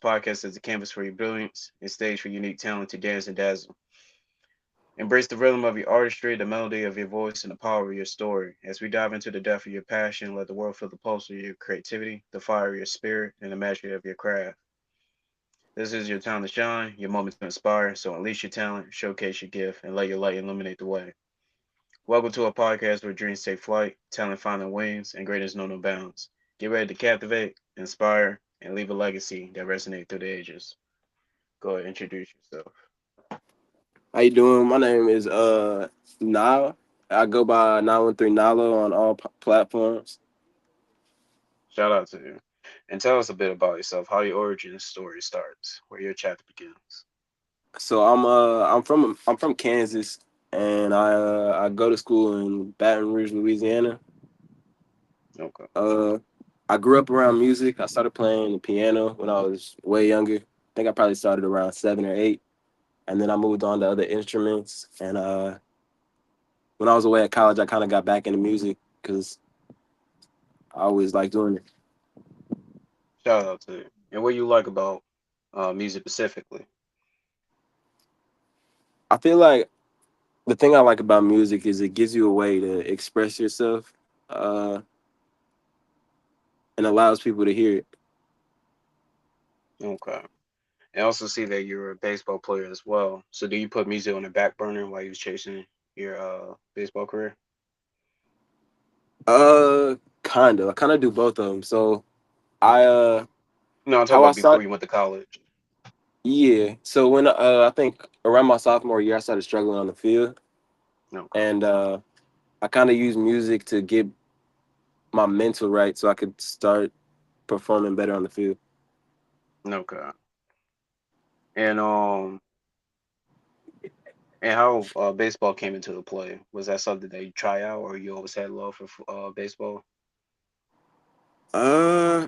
podcast is a canvas for your brilliance, a stage for unique talent to dance and dazzle. Embrace the rhythm of your artistry, the melody of your voice, and the power of your story. As we dive into the depth of your passion, let the world feel the pulse of your creativity, the fire of your spirit, and the mastery of your craft. This is your time to shine, your moment to inspire. So unleash your talent, showcase your gift, and let your light illuminate the way. Welcome to a podcast where dreams take flight, talent finding wings, and greatness know no bounds. Get ready to captivate, inspire, and leave a legacy that resonates through the ages. Go ahead, introduce yourself. How you doing? My name is Nylo. I go by 913 Nylo on all platforms. Shout out to you. And tell us a bit about yourself, how your origin story starts, where your chapter begins. So I'm from Kansas, and I go to school in Baton Rouge, Louisiana. Okay. Uh, I grew up around music. I started playing the piano when I was way younger. I think I probably started around 7 or 8, and then I moved on to other instruments. And when I was away at college, I kind of got back into music because I always liked doing it. Shout out to you. And what you like about music specifically. I feel like the thing I like about music is it gives you a way to express yourself, uh, and allows people to hear it. Okay. I also see that you're a baseball player as well. So do you put music on the back burner while you was chasing your baseball career? Kind of. I kind of do both of them. So I No, I'm talking how I about before start. you went to college. Yeah. So when I think around my sophomore year, I started struggling on the field, Okay. and I kind of used music to get my mental right, so I could start performing better on the field. Okay. And and how baseball came into the play? Was that something that you try out, or you always had love for baseball? Uh,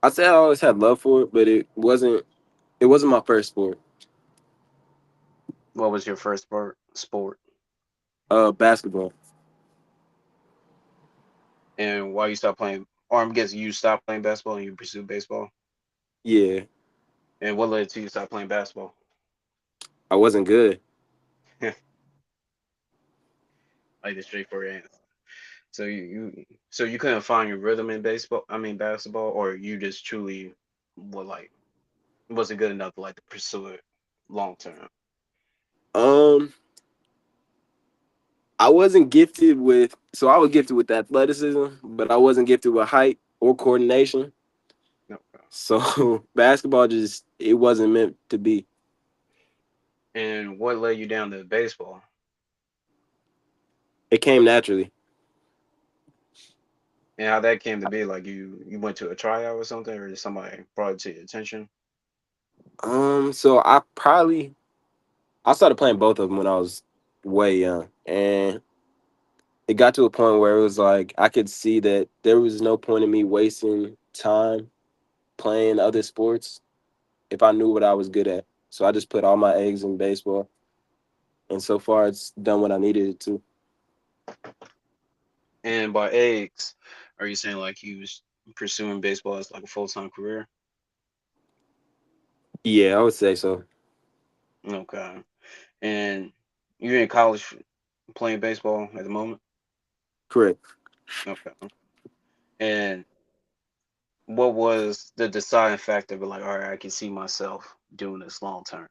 I say I always had love for it, but it wasn't my first sport. What was your first sport? Basketball. And why you stopped playing? Or I'm guessing you stopped playing basketball and you pursued baseball. Yeah, And what led to you stop playing basketball? I wasn't good. Like the straightforward answer. So you couldn't find your rhythm in baseball. I mean basketball, or you just truly were like wasn't good enough to like to pursue it long term. Um, I wasn't gifted with, so I was gifted with athleticism, but I wasn't gifted with height or coordination. No. So basketball just it wasn't meant to be. And what led you down to baseball? It came naturally. And how that came to be? Like you went to a tryout or something, or did somebody brought it to your attention? So I started playing both of them when I was way young, and it got to a point where it was like I could see that there was no point in me wasting time playing other sports if I knew what I was good at. So I just put all my eggs in baseball, and so far it's done what I needed it to. And by eggs, are you saying like you was pursuing baseball as like a full-time career? Yeah, I would say so. Okay. And you're in college playing baseball at the moment? Correct. Okay. And what was the deciding factor? But like, all right, I can see myself doing this long term.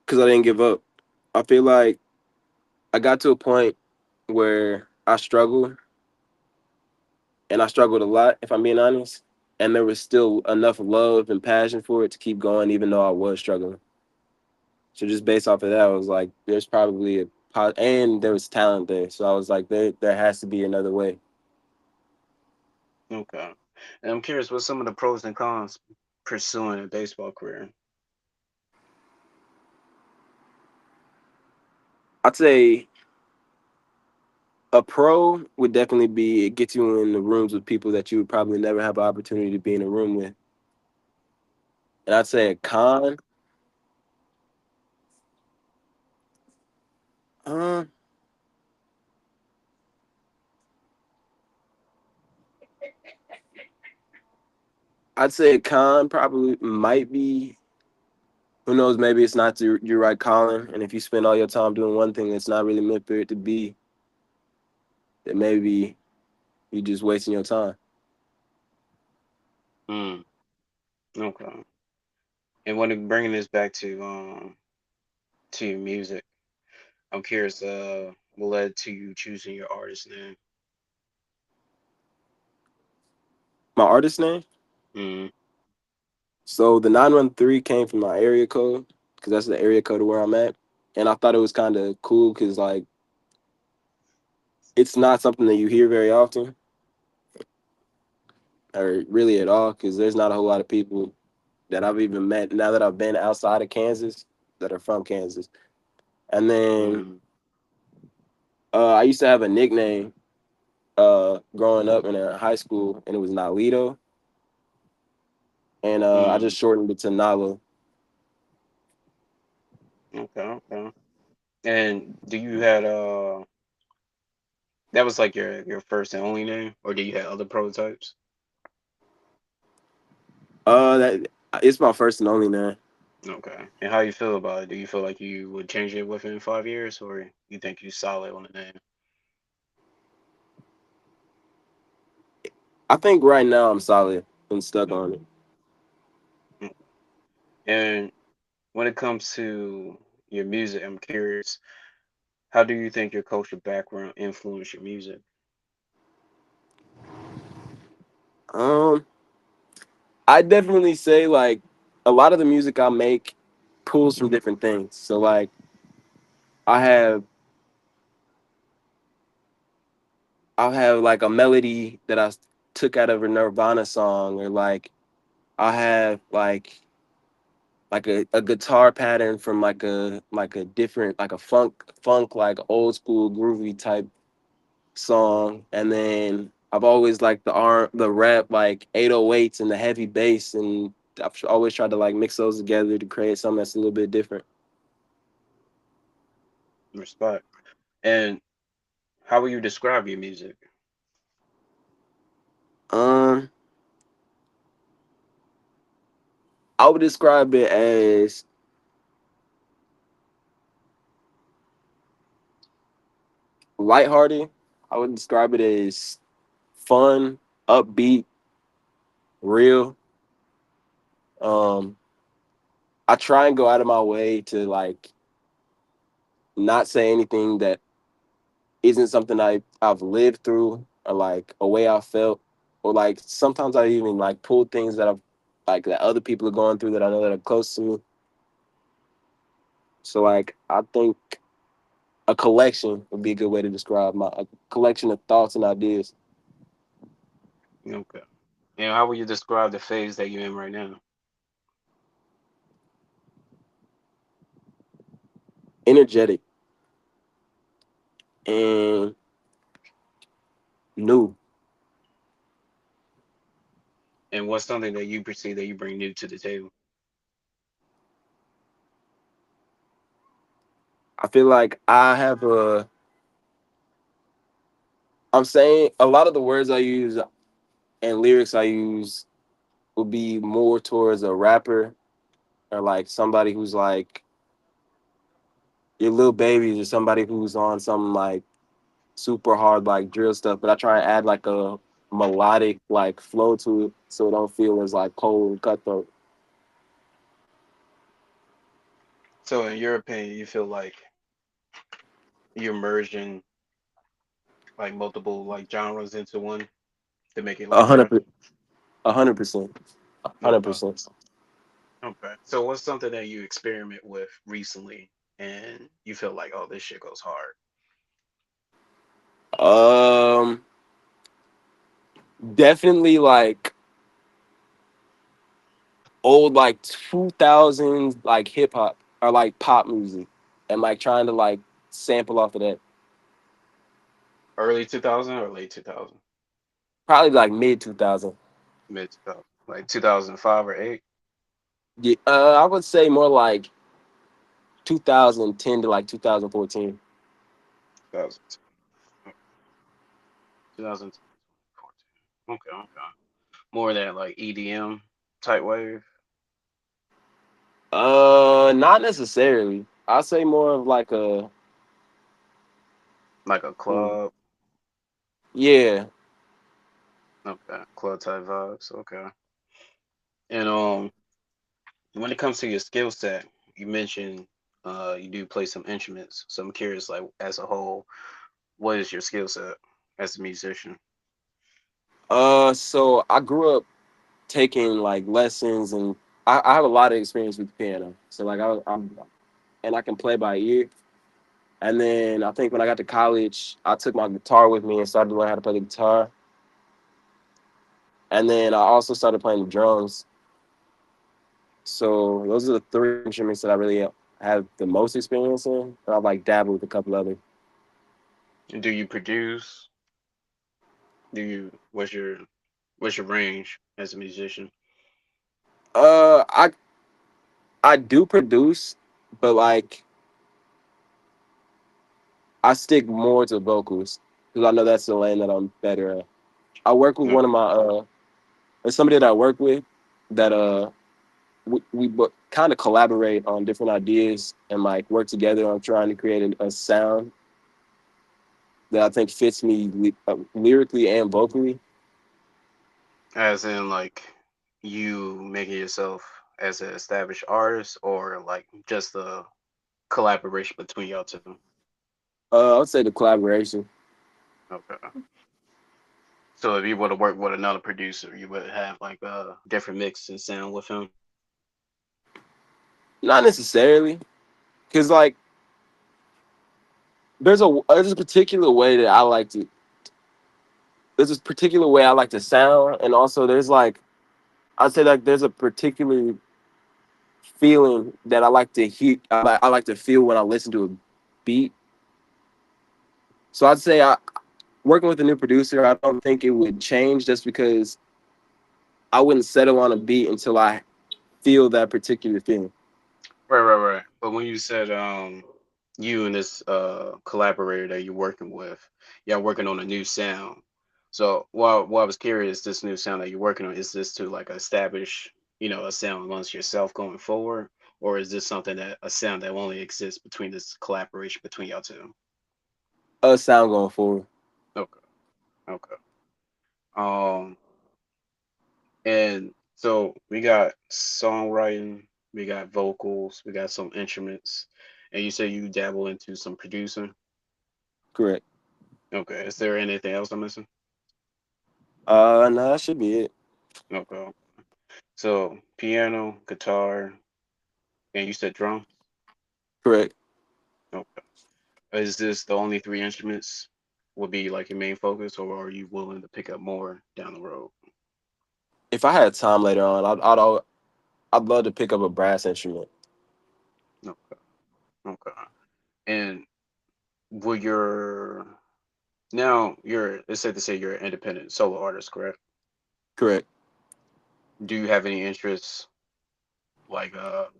Because I didn't give up. I feel like I got to a point where I struggled, and I struggled a lot, if I'm being honest. And there was still enough love and passion for it to keep going, even though I was struggling. So just based off of that, I was like, there's probably and there was talent there. So I was like, there has to be another way. Okay. And I'm curious, what some of the pros and cons pursuing a baseball career? I'd say a pro would definitely be it gets you in the rooms with people that you would probably never have an opportunity to be in a room with. And I'd say a con, uh, I'd say a con probably might be, who knows, maybe it's not your right calling. And if you spend all your time doing one thing that's not really meant for it to be, then maybe you're just wasting your time. Mm, okay. And when bringing this back to your music, I'm curious. What led to you choosing your artist name? My artist name? Mm, So the 913 came from my area code because that's the area code of where I'm at. And I thought it was kind of cool because, like, it's not something that you hear very often or really at all because there's not a whole lot of people that I've even met now that I've been outside of Kansas that are from Kansas. And then mm, I used to have a nickname growing up in high school, and it was Nalito. And I mm. just shortened it to Nylo. Okay, okay. And do you had that was like your first and only name, or do you have other prototypes? That it's my first and only name. Okay. And how you feel about it? Do you feel like you would change it within 5 years, or you think you solid on the name? I think right now I'm solid and stuck Mm, on it. mm. And when it comes to your music, I'm curious, how do you think your cultural background influenced your music? Um, I definitely say like a lot of the music I make pulls from different things. So like I have I'll have like a melody that took out of a Nirvana song, or like I have like a guitar pattern from like a different like a funk like old school groovy type song. And then I've always liked the rap like 808s and the heavy bass, and I've always tried to like mix those together to create something that's a little bit different. Respect. And how will you describe your music? Um, I would describe it as lighthearted. I would describe it as fun, upbeat, real. Um, I try and go out of my way to like not say anything that isn't something I've lived through, or like a way I felt, or like sometimes I even like pull things that I've like that other people are going through that I know that are close to me. So like I think a collection would be a good way to describe my a collection of thoughts and ideas. Okay. And how will you describe the phase that you're in right now? Energetic and new. And what's something that you perceive that you bring new to the table? I feel like I have a I'm saying a lot of the words I use and lyrics I use will be more towards a rapper, or like somebody who's like your little babies, or somebody who's on some like super hard like drill stuff. But I try and add like a melodic like flow to it so it don't feel as like cold and cutthroat. So, in your opinion, you feel like you're merging like multiple like genres into one to make it A like hundred fresh? per- 100%. a hundred Okay. percent. Okay. So, what's something that you experiment with recently and you feel like, oh, this shit goes hard? Um, Definitely like old like 2000s like hip hop or like pop music, and like trying to like sample off of that. Early 2000 or late 2000? Probably like mid 2000. Mid 2000, like 2005 or 8? Yeah, I would say more like 2010 to like 2014. 2010. 2010. Okay, okay. More than like EDM type wave, Not necessarily. I say more of like a like a hmm, club. yeah. Okay, club type vibes. Okay. And when it comes to your skill set, you mentioned you do play some instruments. So I'm curious, like as a whole, what is your skill set as a musician? So I grew up taking like lessons, and I have a lot of experience with the piano. So like I'm and I can play by ear. And then I think when I got to college, I took my guitar with me and started to learn how to play the guitar. And then I also started playing the drums. So those are the three instruments that I really have the most experience in. And I've like dabbled with a couple other. And do you produce? Do you what's your range as a musician? Uh, I I do produce, but like I stick more to vocals because I know that's the lane that I'm better at. I work with No. one of my there's somebody that I work with that we kind of collaborate on different ideas and like work together on trying to create a sound that I think fits me lyrically and vocally. As in like you making yourself as an established artist or like just the collaboration between y'all two? I would say the collaboration. Okay. So if you were to work with another producer, you would have like a different mix and sound with him. Not necessarily, because like there's a particular way that I like to. There's this particular way I like to sound, and also there's like I'd say like there's a particular feeling that I like to hear. I like to feel when I listen to a beat. So I'd say I working with a new producer. I don't think it would change just because I wouldn't settle on a beat until I feel that particular feeling. Right, right, right. But when you said you and this collaborator that you're working with, y'all working on a new sound. So while I was curious, this new sound that you're working on, is this to like establish, a sound amongst yourself going forward? Or is this something that a sound that only exists between this collaboration between y'all two? A sound going forward. Okay, okay. Um and so we got songwriting, we got vocals, we got some instruments, and you say you dabble into some producing. Correct. Okay. Is there anything else I'm missing? No, that should be it. Okay. So piano, guitar, and you said drum. Correct. Okay. Is this the only three instruments would be like your main focus, or are you willing to pick up more down the road? If I had time later on, I'd love to pick up a brass instrument. Okay. Okay. And will your now you're it's safe to say you're an independent solo artist, correct? Correct. Do you have any interests like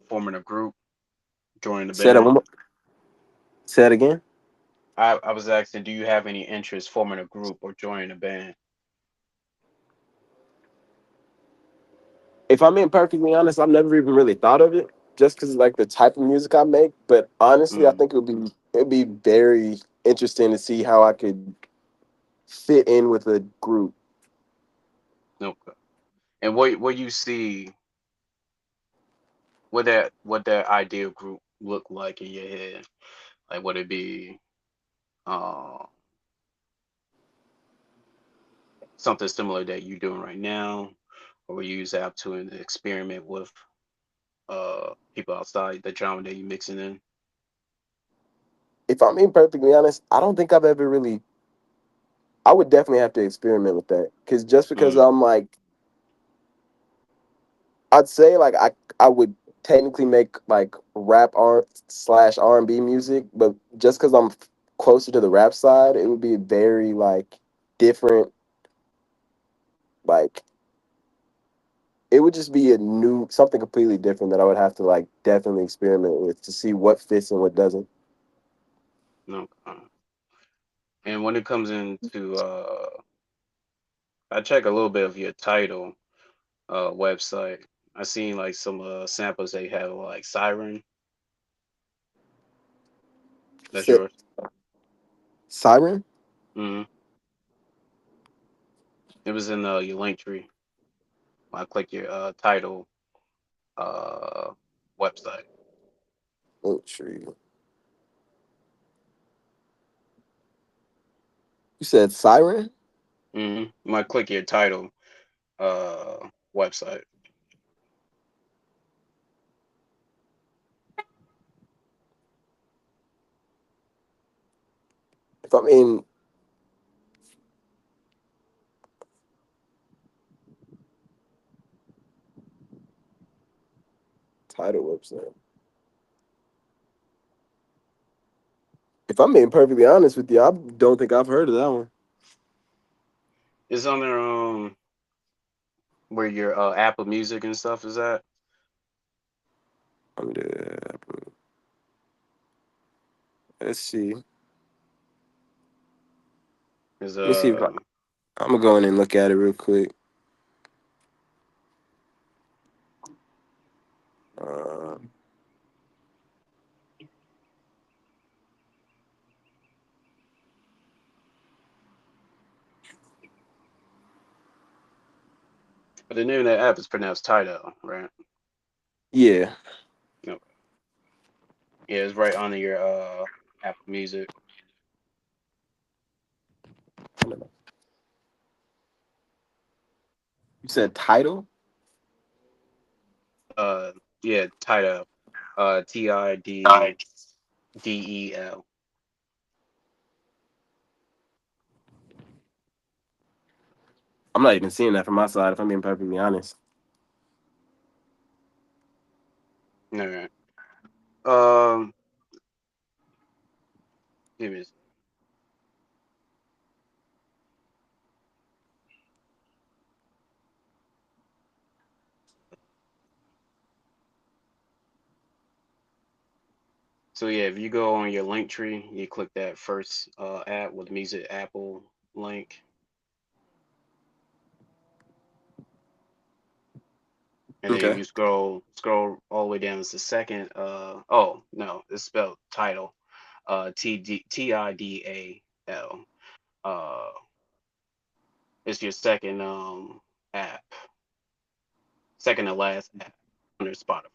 forming a group, joining the Say that band? one more. Say that again. I was asking, do you have any interest forming a group or joining a band? If I'm being perfectly honest, I've never even really thought of it, just because like the type of music I make. But honestly, I Mm, think it'd be very interesting to see how I could fit in with a group. okay. And what you see, what that ideal group look like in your head? Like would it be uh something similar that you're doing right now, or will you use the app to experiment with people outside the genre that you're mixing in? If I'm being perfectly honest, I don't think I've ever really. I would definitely have to experiment with that because just because Mm, I'm like, I'd say like I would technically make like rap art slash R&B music, but just because I'm closer to the rap side, it would be very like different. Like it would just be a new something completely different that I would have to like definitely experiment with to see what fits and what doesn't. no. And when it comes into I check a little bit of your title. website. I seen like some samples they have like Siren. That's Said yours. Siren. Hmm. It was in your link tree. When I click your title uh website. Oh, tree. You said Siren. When I click your title website. If I'm in title website. If I'm being perfectly honest with you, I don't think I've heard of that one. It's on there where your Apple Music and stuff is at. Under, let's see. Let Is me see if I'm gonna go in and look at it real quick. Uh, but the name of that app is pronounced Tidal, right? yeah. No. Yeah, it's right under your Apple Music. You said title. Uh yeah, Tidal. Tidal. I'm not even seeing that from my side. If I'm being perfectly honest. All right. Um give me a second. So yeah, if you go on your link tree, you click that first app with Music Apple link, and then Okay. you scroll all the way down. It's the second oh no, it's spelled title. Tidal. Uh it's your second app. Second to last app under Spotify.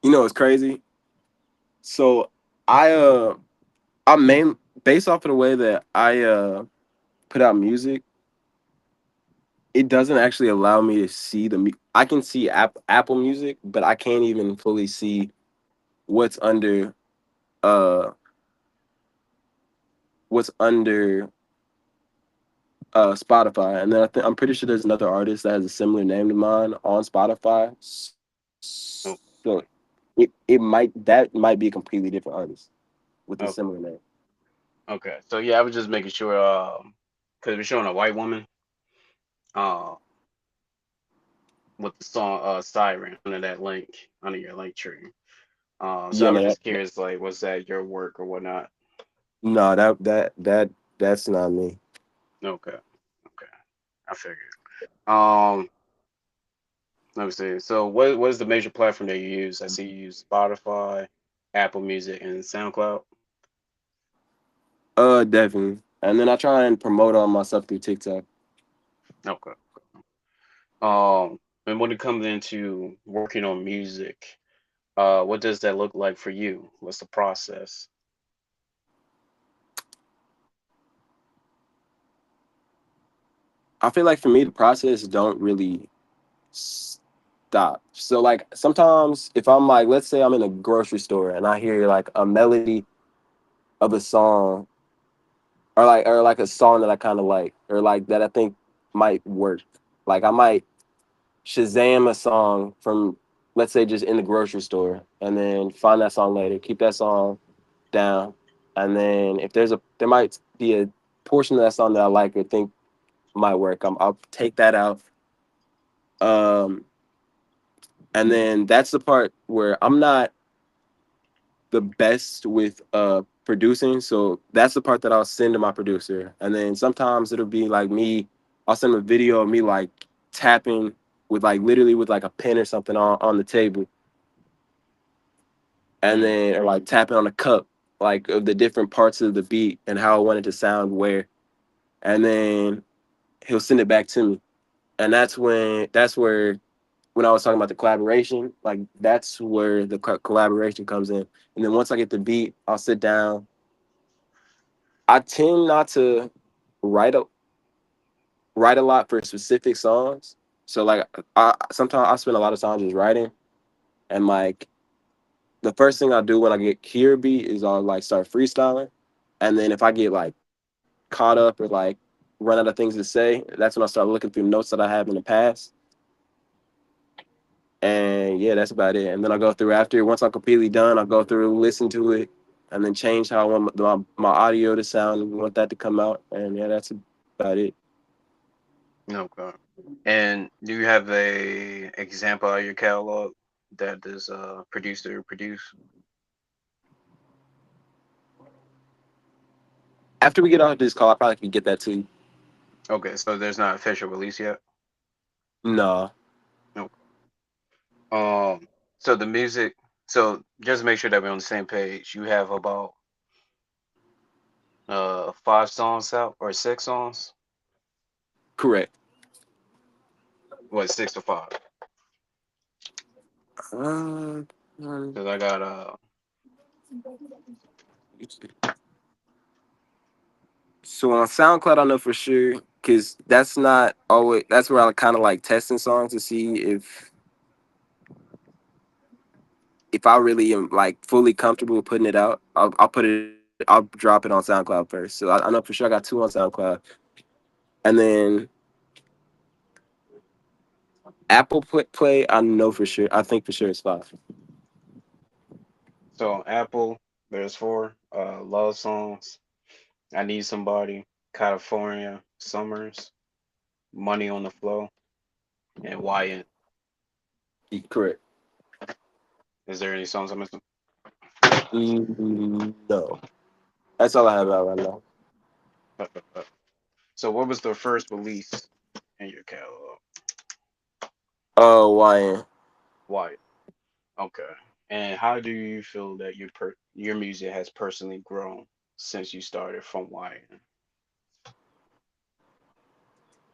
You know it's crazy. So I I main based off of the way that I put out music, it doesn't actually allow me to see I can see Apple Music, but I can't even fully see what's under uh what's under Spotify. And then I'm pretty sure there's another artist that has a similar name to mine on Spotify. Oh, So it might be a completely different artist with a okay. similar name. Okay. So yeah, I was just making sure because we're showing a white woman uh with the song Siren under that link under your link tree. So I Yeah, was no, just curious, like, was that your work or whatnot? no, that's not me. Okay, okay, I figured. Um, Let me see. So, what is the major platform that you use? I see you use Spotify, Apple Music, and SoundCloud. Definitely. And then I try and promote on myself through TikTok. Okay. And when it comes into working on music, what does that look like for you? What's the process? I feel like for me, the process don't really stop. So like sometimes if I'm like, let's say I'm in a grocery store and I hear like a melody of a song or like a song that I kind of like or like that I think might work. Like I might Shazam a song from let's say just in the grocery store and then find that song later, keep that song down, and then if there might be a portion of that song that I like or think might work, I'll take that out. Um, and then that's the part where I'm not the best with producing. So that's the part that I'll send to my producer. And then sometimes it'll be like me, I'll send a video of me like tapping with like literally with like a pen or something on the table. And Mm. then or like tapping on a cup, like of the different parts of the beat and how I want it to sound where. And then he'll send it back to me. And that's where when I was talking about the collaboration, like that's where the collaboration comes in. And then once I get the beat, I'll sit down. I tend not to write a write a lot for specific songs. So like I sometimes I spend a lot of time just writing, and like the first thing I do when I get hear a beat is I'll like start freestyling, and then if I get like caught up or like run out of things to say, that's when I start looking through notes that I have in the past. And yeah, that's about it. And then I'll go through after once I'm completely done, I'll go through, listen to it, and then change how I want my audio to sound and want that to come out. And yeah, that's about it. Okay. And do you have a example of your catalog that this producer produced? After we get off this call, I probably can get that to you. Okay, so there's not official release yet. No, Okay. So the music. So just to make sure that we're on the same page, you have about 5 songs out or 6 songs. correct. What, 6 or 5? Uh, Because I got so on SoundCloud, I know for sure because that's not always. That's where I kind of like testing songs to see if I really am like fully comfortable with putting it out. I'll put it. I'll drop it on SoundCloud first. So I know for sure I got two on SoundCloud, and then Apple Play. I know for sure. I think for sure it's five. so on Apple. There's 4 love songs. I Need Somebody, California Summers, Money on the Flow, and YN. Correct. Is there any songs I'm missing? No, that's all I have out right now. So what was the first release in your catalog? Oh, YN. Why? Okay. And how do you feel that your music has personally grown since you started from YN?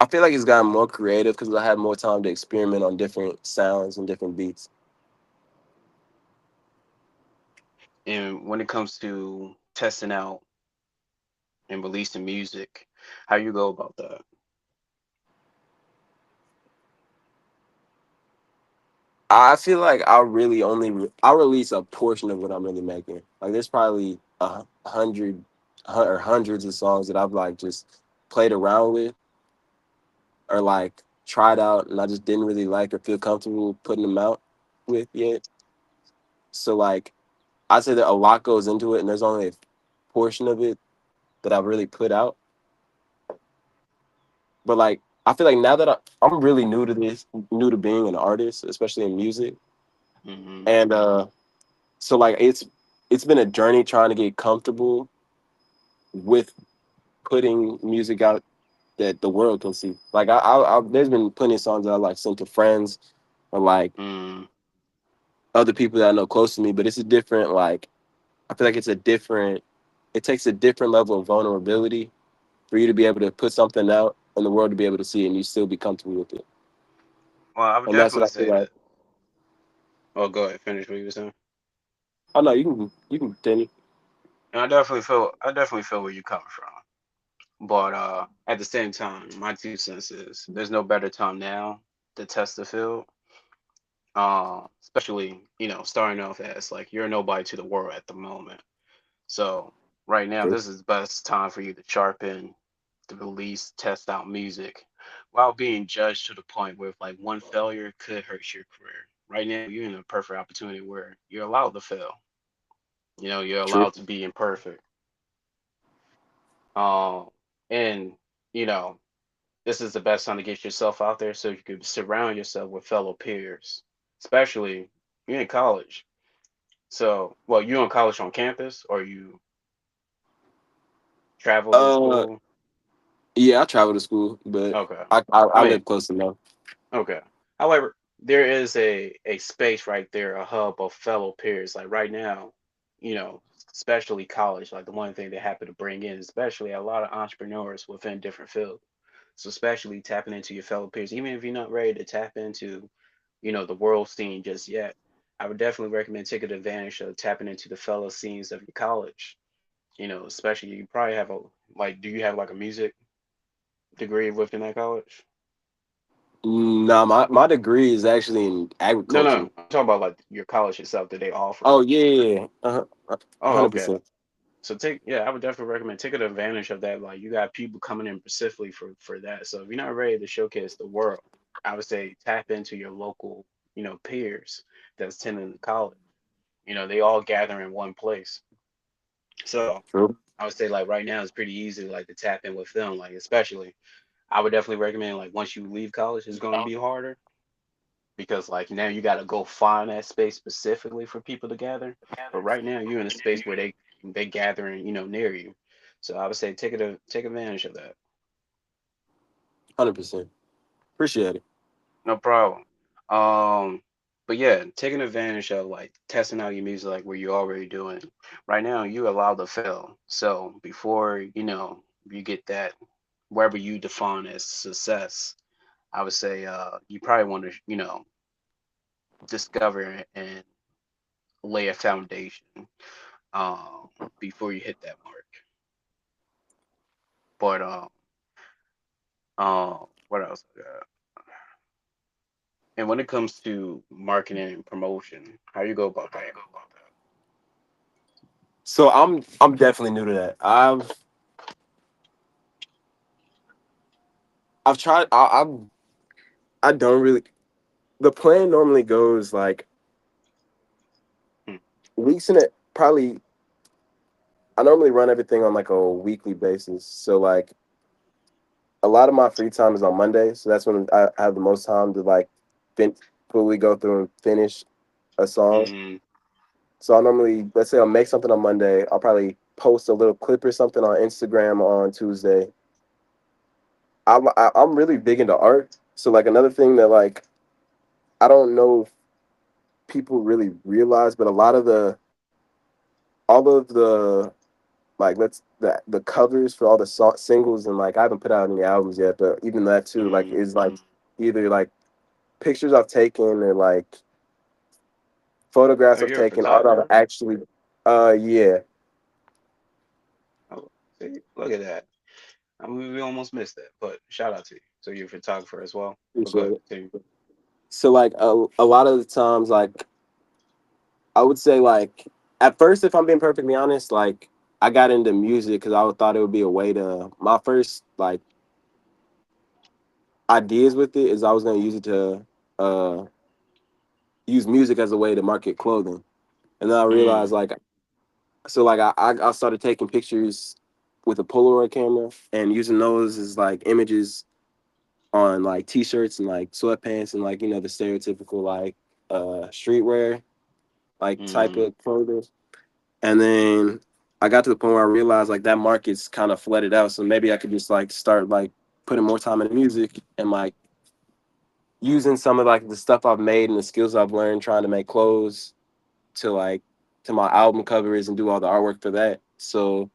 I feel like it's gotten more creative because I had more time to experiment on different sounds and different beats. And when it comes to testing out and releasing music, how you go about that? I feel like I release a portion of what I'm really making. Like there's probably or hundreds of songs that I've like just played around with or like tried out and I just didn't really like or feel comfortable putting them out with yet. So like I'd say that a lot goes into it and there's only a portion of it that I've really put out. But like I feel like now that I'm really new to this, new to being an artist, especially in music, Hmm. and so like it's been a journey trying to get comfortable with putting music out that the world can see. Like there's been plenty of songs that I like sent to friends or like Mm. other people that I know close to me, but it's a different like I feel like it takes a different level of vulnerability for you to be able to put something out and the world to be able to see it and you still be comfortable with it. Well, I would And that's what definitely I feel say like. that. Oh, go ahead. Finish what you were saying. Oh no, you can continue. And I definitely feel where you're coming from. But at the same time, my 2 cents is there's no better time now to test the field. Especially, starting off as like you're nobody to the world at the moment. So right now, True. this is the best time for you to sharpen, to release, test out music, while being judged to the point where like one failure could hurt your career. Right now, you're in a perfect opportunity where you're allowed to fail. You're True. allowed to be imperfect. Um, and you know, this is the best time to get yourself out there so you can surround yourself with fellow peers, especially you're in college. So, well, you in college on campus or you? Traveled in Uh, school? yeah, I travel to school, but Okay. I I mean, live close enough. okay. However, there is a space right there, a hub of fellow peers. Like right now, you know, especially college, like the one thing they happen to bring in, especially a lot of entrepreneurs within different fields. So especially tapping into your fellow peers, even if you're not ready to tap into, the world scene just yet, I would definitely recommend taking advantage of tapping into the fellow scenes of your college. Especially you probably have a like, do you have like a music degree within that college? Nah, my degree is actually in No, agriculture. no, I'm talking about like your college itself that they offer. Oh yeah, yeah, yeah. Oh, Hundred okay. percent. So yeah, I would definitely recommend taking advantage of that. Like you got people coming in specifically for that. So if you're not ready to showcase the world, I would say tap into your local, peers that's attending the college. They all gather in one place. So True. I would say like right now it's pretty easy like to tap in with them. Like especially I would definitely recommend like once you leave college, it's gonna be harder because like now you got to go find that space specifically for people to gather. But right now you're in a space where they gathering, near you. So I would say take advantage of that. 100%. Appreciate it. No problem. Um, but yeah, taking advantage of like testing out your music like where you're already doing. Right now you allowed to fail. So before you get that wherever you define as success, I would say you probably want to discover and lay a foundation um, before you hit that mark. But what else? And when it comes to marketing and promotion, how you go about that? So I'm definitely new to that. I've tried. I don't really. The plan normally goes like Hmm. weeks in it. Probably I normally run everything on like a weekly basis. So like a lot of my free time is on Monday. So that's when I have the most time to like fully go through and finish a song. Mm-hmm. So I normally, let's say I'll make something on Monday. I'll probably post a little clip or something on Instagram on Tuesday. I'm really big into art. So like another thing that like I don't know if people really realize, but a lot of all of the like the covers for all the singles and like I haven't put out any albums yet, but even that too like Mm-hmm. is like either like pictures I've taken or like Oh, photographs I've you're a taken, art I've photographer. actually yeah, Oh, see, look at that. I mean, we almost missed that, but shout out to you. So you're a photographer as well. But go appreciate ahead, it. continue. So like a lot of the times like I would say like at first, if I'm being perfectly honest, like I got into music because I thought it would be a way to. My first like ideas with it is I was gonna use it to uh use music as a way to market clothing, and then I realized Mm, like so like I started taking pictures with a Polaroid camera and using those as like images on like t-shirts and like sweatpants and like the stereotypical like streetwear like type mm. of clothing. And then I got to the point where I realized like that market's kind of flooded out. So maybe I could just like start like putting more time into music and like using some of like the stuff I've made and the skills I've learned trying to make clothes to like to my album covers and do all the artwork for that. So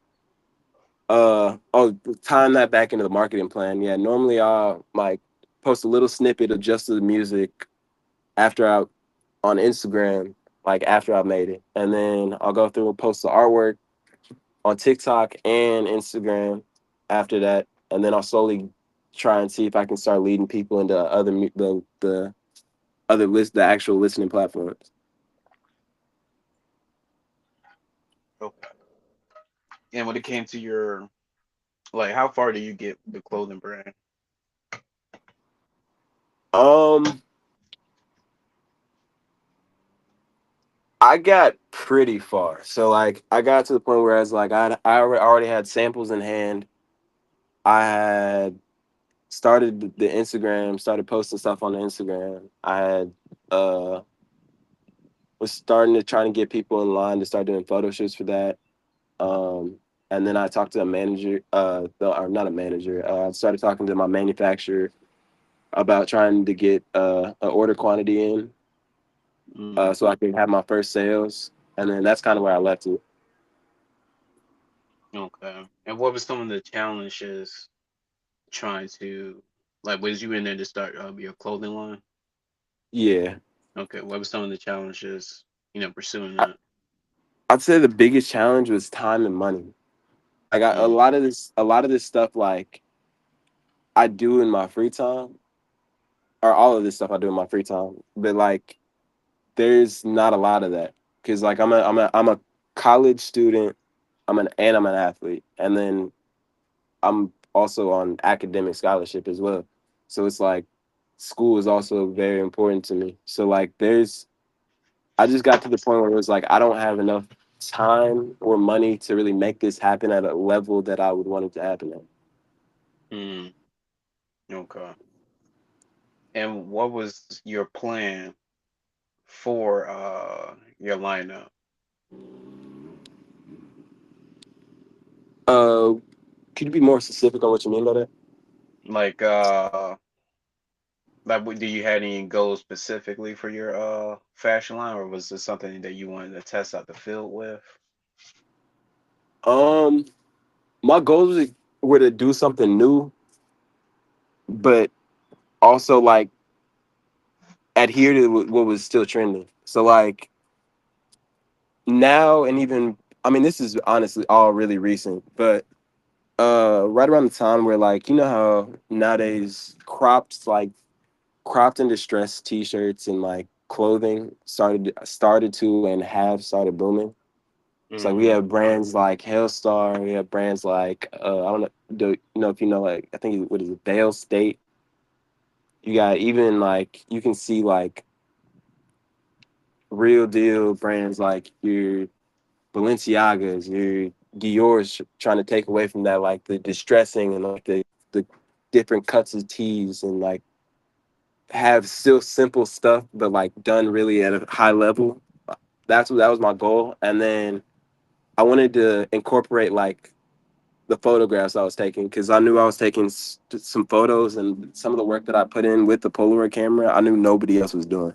oh tying that back into the marketing plan. Yeah, normally I'll like post a little snippet of just the music after I on Instagram, like after I made it. And then I'll go through and post the artwork on TikTok and Instagram after that, and then I'll slowly try and see if I can start leading people into the other the actual listening platforms. Okay. And when it came to your like, how far do you get with the clothing brand? Um, I got pretty far, so like I got to the point where I was like already had samples in hand. I had started the Instagram, started posting stuff on the Instagram. I had uh was starting to try to get people in line to start doing photo shoots for that. Um, and then I talked to a manager, or not a manager. I started talking to my manufacturer about trying to get an order quantity in, Mm, so I could have my first sales, and then that's kind of where I left it. okay. And what was some of the challenges trying to, like, was you in there to start your clothing line? Yeah, Okay, what was some of the challenges, pursuing I, that? I'd say the biggest challenge was time and money. I got Mm, a lot of this stuff like I do in my free time, or all of this stuff I do in my free time, but like there's not a lot of that because like I'm a college student. I'm an athlete, and then I'm also on academic scholarship as well. So it's like school is also very important to me. So like there's I just got to the point where it was like I don't have enough time or money to really make this happen at a level that I would want it to happen at. mm, okay. And what was your plan for your lineup? Uh, could you be more specific on what you mean by that? Like do you had any goals specifically for your fashion line, or was this something that you wanted to test out the field with? Um, my goals were to do something new, but also like adhere to what was still trending. So like now and even I mean this is honestly all really recent, but right around the time where like you know how nowadays cropped and distressed t-shirts and like clothing started to and have started booming. It's like we Mm-hmm. have brands like Hellstar, we have brands like I don't know, you know if you know like I think what is it, Dale State. You got even like you can see like real deal brands like your Balenciagas, your Dior's trying to take away from that like the distressing and like the different cuts of tees and like have still simple stuff but like done really at a high level. That was my goal, and then I wanted to incorporate like the photographs I was taking because I knew I was taking some photos and some of the work that I put in with the Polaroid camera. I knew nobody else was doing.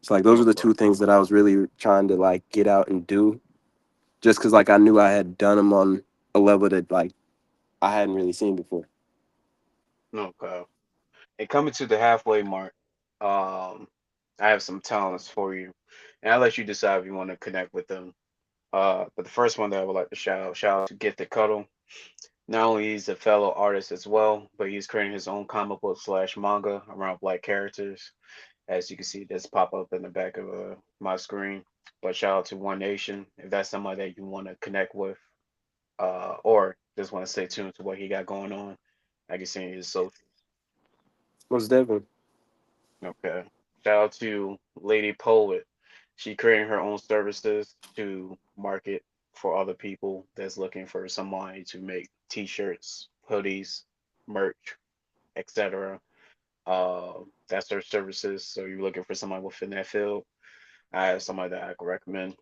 So like those were the Okay. two things that I was really trying to like get out and do, just because like I knew I had done them on a level that like I hadn't really seen before. Okay. And coming to the halfway mark, um, I have some talents for you, and I'll let you decide if you want to connect with them. But the first one that I would like to shout out to Get the Cuddle. Not only he's a fellow artist as well, but he's creating his own comic book slash manga around black characters. As you can see, this pop up in the back of my screen. But shout out to One Nation if that's somebody that you want to connect with, or just want to stay tuned to what he got going on. I can see his social. Most definitely. Okay. Shout out to Lady Poet. She creating her own services to market for other people that's looking for somebody to make t-shirts, hoodies, merch, etc. That's her services. So you're looking for somebody within that field. I have somebody that I could recommend.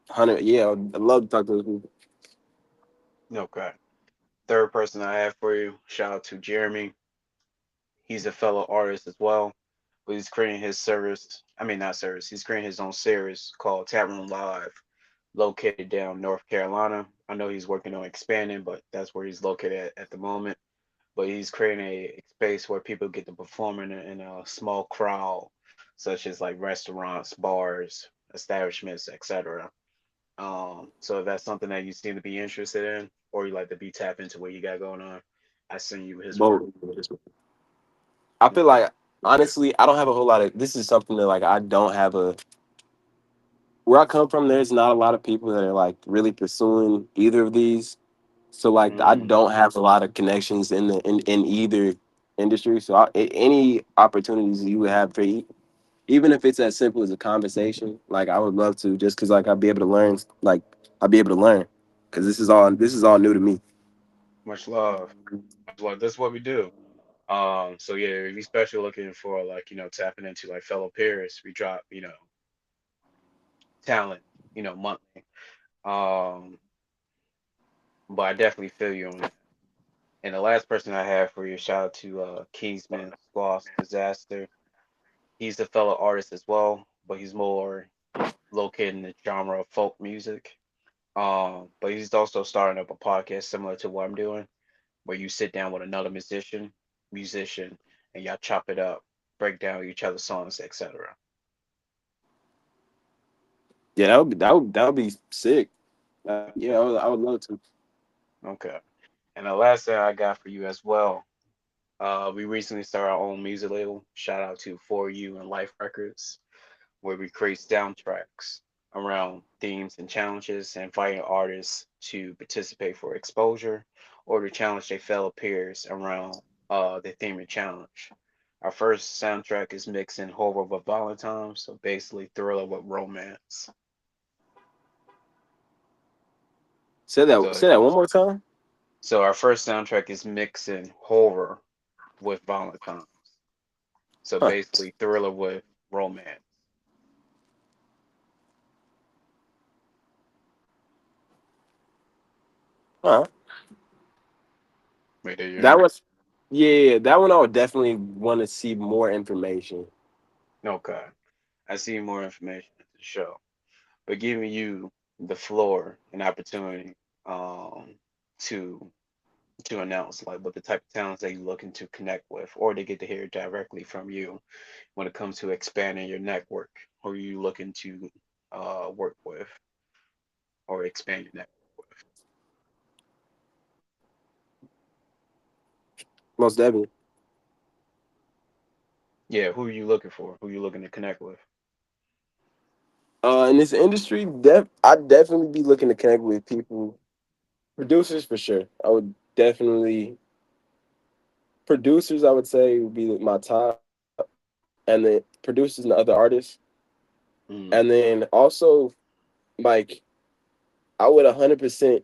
100. Yeah, I'd love to talk to those people. Okay. Third person I have for you, shout out to Jeremy. He's a fellow artist as well, but he's creating his service. I mean, not service. He's creating his own series called Tap Room Live, located down North Carolina. I know he's working on expanding, but that's where he's located at the moment. But he's creating a space where people get to perform in a small crowd, such as like restaurants, bars, establishments, etc. So if that's something that you seem to be interested in, or you like to be tapped into what you got going on, I send you his work. Both. I feel Okay. like honestly, I don't have a whole lot of. This is something that like I don't have a. Where I come from, there's not a lot of people that are like really pursuing either of these. So like I Mm, don't have a lot of connections in either industry. So any opportunities you would have for even if it's as simple as a conversation, like I would love to, just because like I'd be able to learn, like I'd be able to learn, because this is all new to me. much love. Much love. That's what we do. So yeah, if you're especially looking for like, tapping into like fellow peers, we drop, talent, monthly. Um, but I definitely feel you on that. And the last person I have for you, shout out to Kingsman Squaw's Disaster. He's a fellow artist as well, but he's more located in the genre of folk music. But he's also starting up a podcast similar to what I'm doing, where you sit down with another musician, and y'all chop it up, break down each other's songs, etc. Yeah, that would be sick. Yeah, I would love to. Okay. And the last thing I got for you as well, we recently started our own music label. Shout out to For You and Life Records, where we create soundtracks around themes and challenges, and inviting artists to participate for exposure or to challenge their fellow peers around the theme and challenge. Our first soundtrack is mixing horror with Valentine, so basically thriller with romance. Say that. So Say that one more time. so our first soundtrack is mixing horror with Valentine. So Huh. basically thriller with romance. Huh. Wait, did you hear That me? was. Yeah, that one I would definitely want to see more information. Okay. I see more information at the show. But giving you the floor and opportunity um, to announce like what the type of talents that you're looking to connect with, or they get to hear directly from you when it comes to expanding your network, or you looking to work with or expand your network with. Most definitely. Yeah, who are you looking for? Who are you looking to connect with? In this industry, I'd definitely be looking to connect with people, producers for sure. I would definitely producers. I would say would be my top, and then producers and other artists, and Mm, then also like I would 100%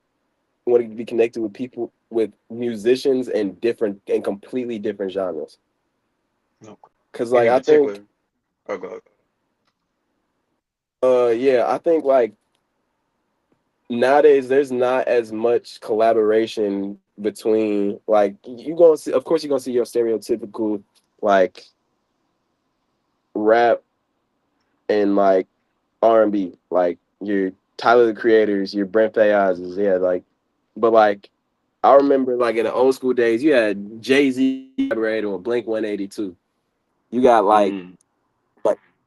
want to be connected with people with musicians and different and completely different genres. no. Cause like Any I think, particular? Oh, go. yeah, I think like nowadays there's not as much collaboration between like you gonna see. Of course, you're gonna see your stereotypical like rap and like R&B, like your Tyler the Creators, your Brent Fayaz's, yeah, like, but like I remember like in the old school days, you had Jay-Z collaborating with Blink 182. You got Mm, like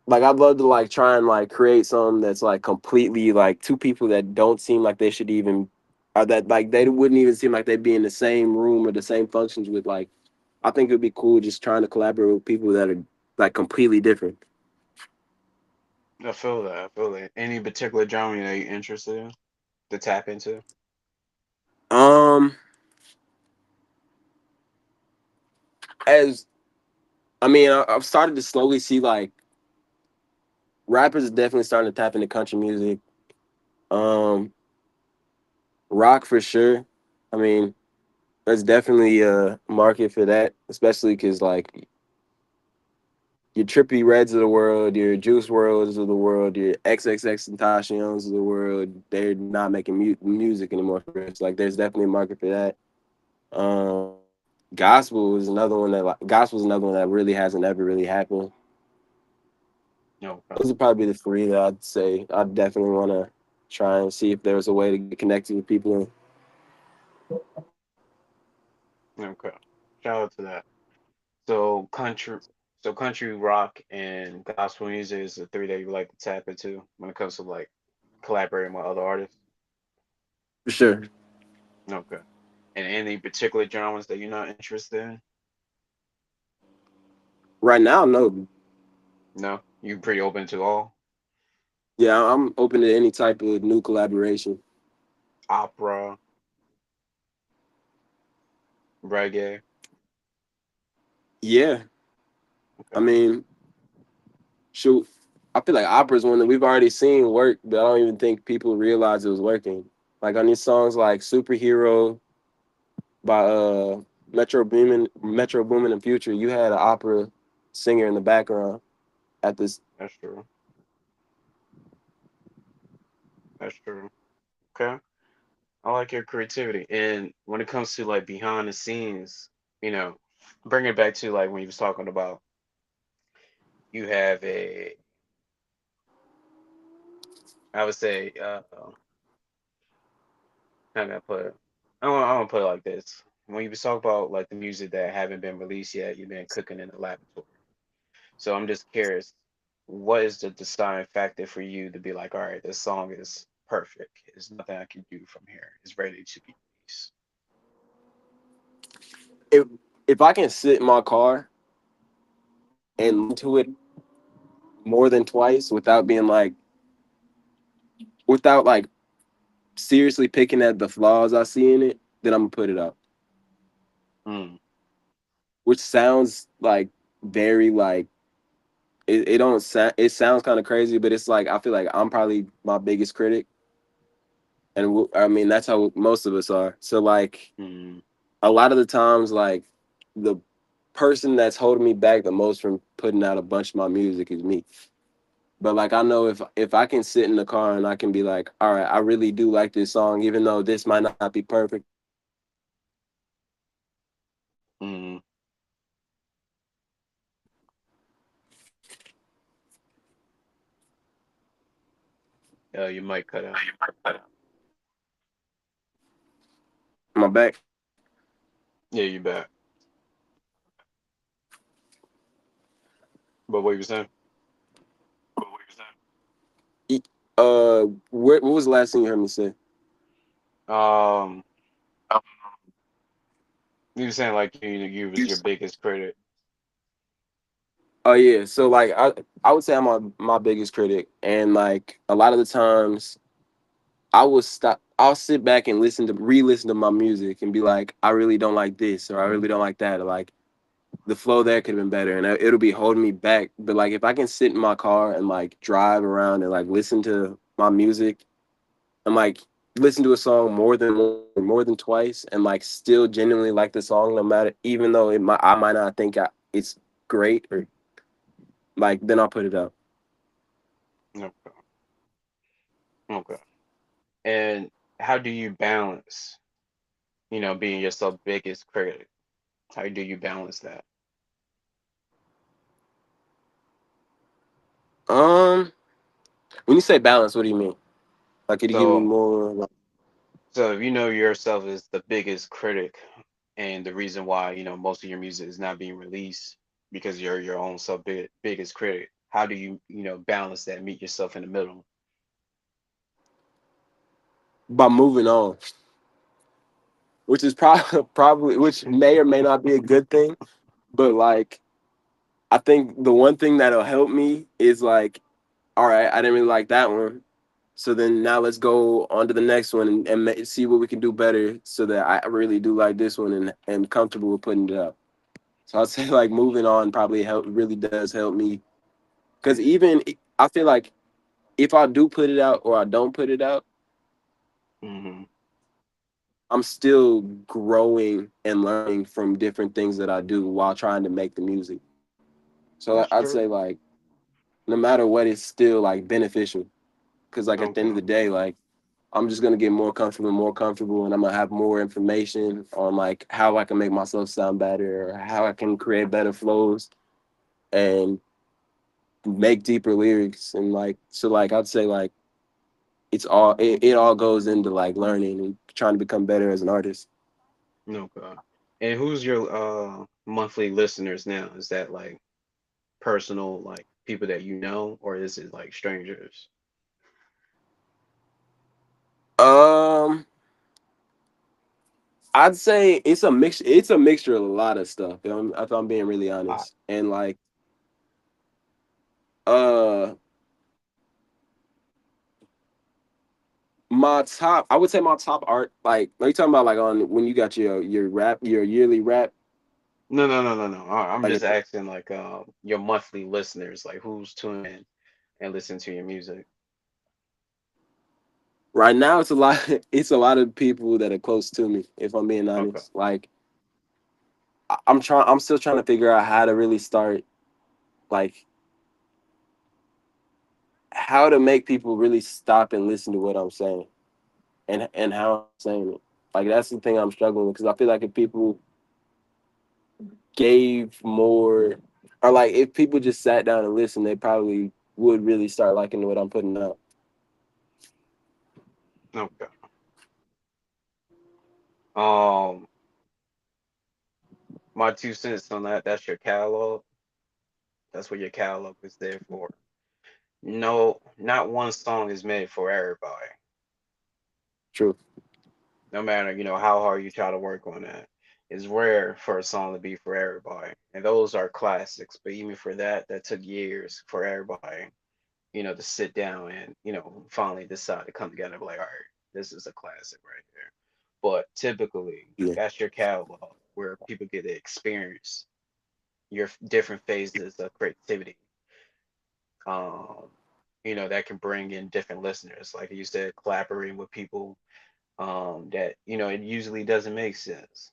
like I'd love to like try and like create something that's like completely like two people that don't seem like they should even or that like they wouldn't even seem like they'd be in the same room or the same functions with like I think it'd be cool just trying to collaborate with people that are like completely different. I feel that. I feel that. Any particular genre that you're interested in to tap into? Um as I mean I've started to slowly see like rappers are definitely starting to tap into country music. Um Rock for sure. I mean, there's definitely a market for that, especially because like your Trippy Reds of the world, your Juice Worlds of the world, your XXX Tentacion's of the world, they're not making music anymore for us. Like, there's definitely a market for that. Gospel is another one that really hasn't ever really happened. No. Those would probably be the three that I'd say I'd definitely want to try and see if there's a way to get connected with people. Okay. Shout out to that. So country rock and gospel music is the three that you like to tap into when it comes to like collaborating with other artists. For sure. Okay. And any particular genres that you're not interested in? Right now, no. No, you're pretty open to all. Yeah, I'm open to any type of new collaboration. Opera, reggae. Yeah, I Okay, mean, shoot, I feel like opera is one that we've already seen work, but I don't even think people realize it was working. Like on these songs like "Superhero" by Metro Boomin and Future, you had an opera singer in the background at this. that's true. That's true. Okay. I like your creativity. And when it comes to like behind the scenes, you know, bring it back to like when you was talking about you have a, I would say, how can I put it? I want to put it like this. When you was talking about like the music that haven't been released yet, you've been cooking in the laboratory. So I'm just curious, what is the deciding factor for you to be like, all right, this song is perfect. There's nothing I can do from here. It's ready to be released. If I can sit in my car and listen to it more than twice without being like, without like seriously picking at the flaws I see in it, then I'm gonna put it out. Mm, Which sounds like very like it don't sound, it sounds kind of crazy, but it's like I feel like I'm probably my biggest critic, and I mean that's how most of us are. So like mm, a lot of the times, like the person that's holding me back the most from putting out a bunch of my music is me. But like I know if I can sit in the car and I can be like, all right, I really do like this song, even though this might not be perfect. mm. You might cut out. My back. Yeah, you bet. But what you were saying? What was the last thing you heard me say? Um, you were saying like you was your biggest critic. Oh yeah, so like I would say I'm my biggest critic, and like a lot of the times I'll sit back and re-listen to my music and be like, I really don't like this, or I really don't like that, or like the flow there could have been better, and it'll be holding me back. But like if I can sit in my car and like drive around and like listen to my music and like listen to a song more than twice and like still genuinely like the song, no matter, even though I might not think it's great, or like then I'll put it out. Okay. Okay. And how do you balance, being yourself biggest critic? How do you balance that? Um, when you say balance, what do you mean? Like, could you give me So, more? Like, so if you know yourself as the biggest critic, and the reason why most of your music is not being released because you're your own biggest critic, how do you balance that, meet yourself in the middle? by moving on, which is probably probably which may or may not be a good thing, but like I think the one thing that'll help me is like, all right, I didn't really like that one. So then now let's go on to the next one and see what we can do better so that I really do like this one and am comfortable with putting it up. So I'd say like moving on probably really does help me because even I feel like if I do put it out or I don't put it out, Hmm. I'm still growing and learning from different things that I do while trying to make the music. So That's I'd say true. like no matter what, it's still like beneficial because like at the end of Okay. the day, like I'm just gonna get more comfortable, and I'm gonna have more information on like how I can make myself sound better or how I can create better flows and make deeper lyrics and like so like I'd say like it all goes into like learning and trying to become better as an artist. Okay. And who's your monthly listeners now? Is that like personal, like people that you know, or is it like strangers? Um, I'd say it's a mix. It's a mixture of a lot of stuff. If I'm being really Ah, honest, and like uh, I would say my top art. Like, are you talking about like on when you got your yearly rap? no, no, no, no, no. I'm Like just asking like your monthly listeners, like who's tuning in and listen to your music. right now, it's a lot. It's a lot of people that are close to me. If I'm being Okay. honest, like I'm trying. I'm still trying to figure out how to really start like how to make people really stop and listen to what I'm saying and how I'm saying it. Like that's the thing I'm struggling with because I feel like if people gave more, or like if people just sat down and listened, they probably would really start liking what I'm putting out. Okay. Um, my 2 cents on that. That's your catalog. That's what your catalog is there for. No, not one song is made for everybody. True. No matter, how hard you try to work on that. It's rare for a song to be for everybody. And those are classics. But even for that, that took years for everybody, to sit down and, finally decide to come together and be like, all right, this is a classic right there. But typically, Yeah. that's your catalog where people get to experience your different phases of creativity. Um, that can bring in different listeners. Like you said, collaborating with people that it usually doesn't make sense.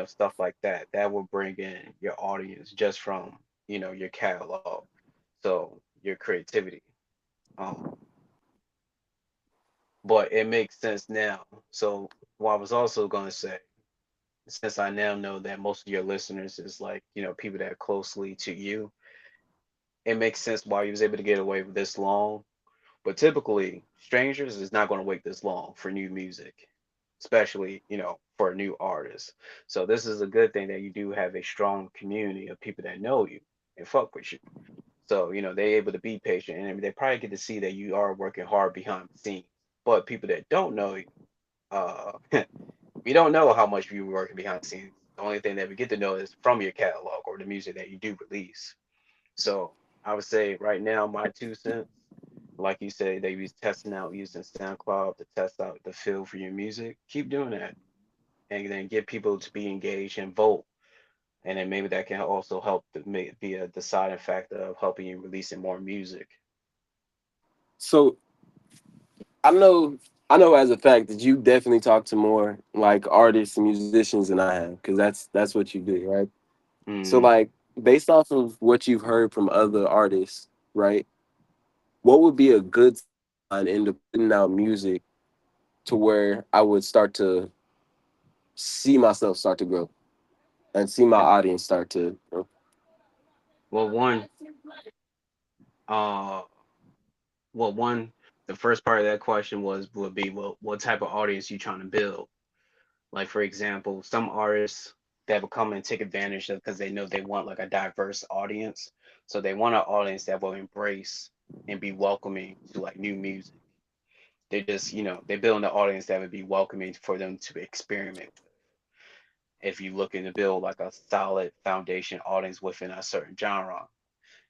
Stuff like that. That will bring in your audience just from your catalog, so your creativity. Um, but it makes sense now. So what I was also gonna say, since I now know that most of your listeners is like people that are closely to you, it makes sense why you was able to get away with this long. But typically, strangers is not going to wait this long for new music, especially, for a new artist. So this is a good thing that you do have a strong community of people that know you and fuck with you. So, they're able to be patient and they probably get to see that you are working hard behind the scenes. But people that don't know you, we don't know how much you were working behind the scenes. The only thing that we get to know is from your catalog or the music that you do release. So I would say right now, my 2 cents, like you said, they was testing out using SoundCloud to test out the feel for your music. Keep doing that, and then get people to be engaged and vote. And then maybe that can also help to be a deciding factor of helping you releasing more music. So I know as a fact that you definitely talk to more like artists and musicians than I have because that's what you do, right? So Mm. like based off of what you've heard from other artists, right? What would be a good sign into putting out music to where I would start to see myself start to grow and see my And audience start to grow? well, uh, one, the first part of that question would be what type of audience you trying to build. Like for example, some artists that will come and take advantage of because they know they want like a diverse audience. So they want an audience that will embrace and be welcoming to like new music. They just, they're building an audience that would be welcoming for them to experiment with. If you looking to build like a solid foundation audience within a certain genre,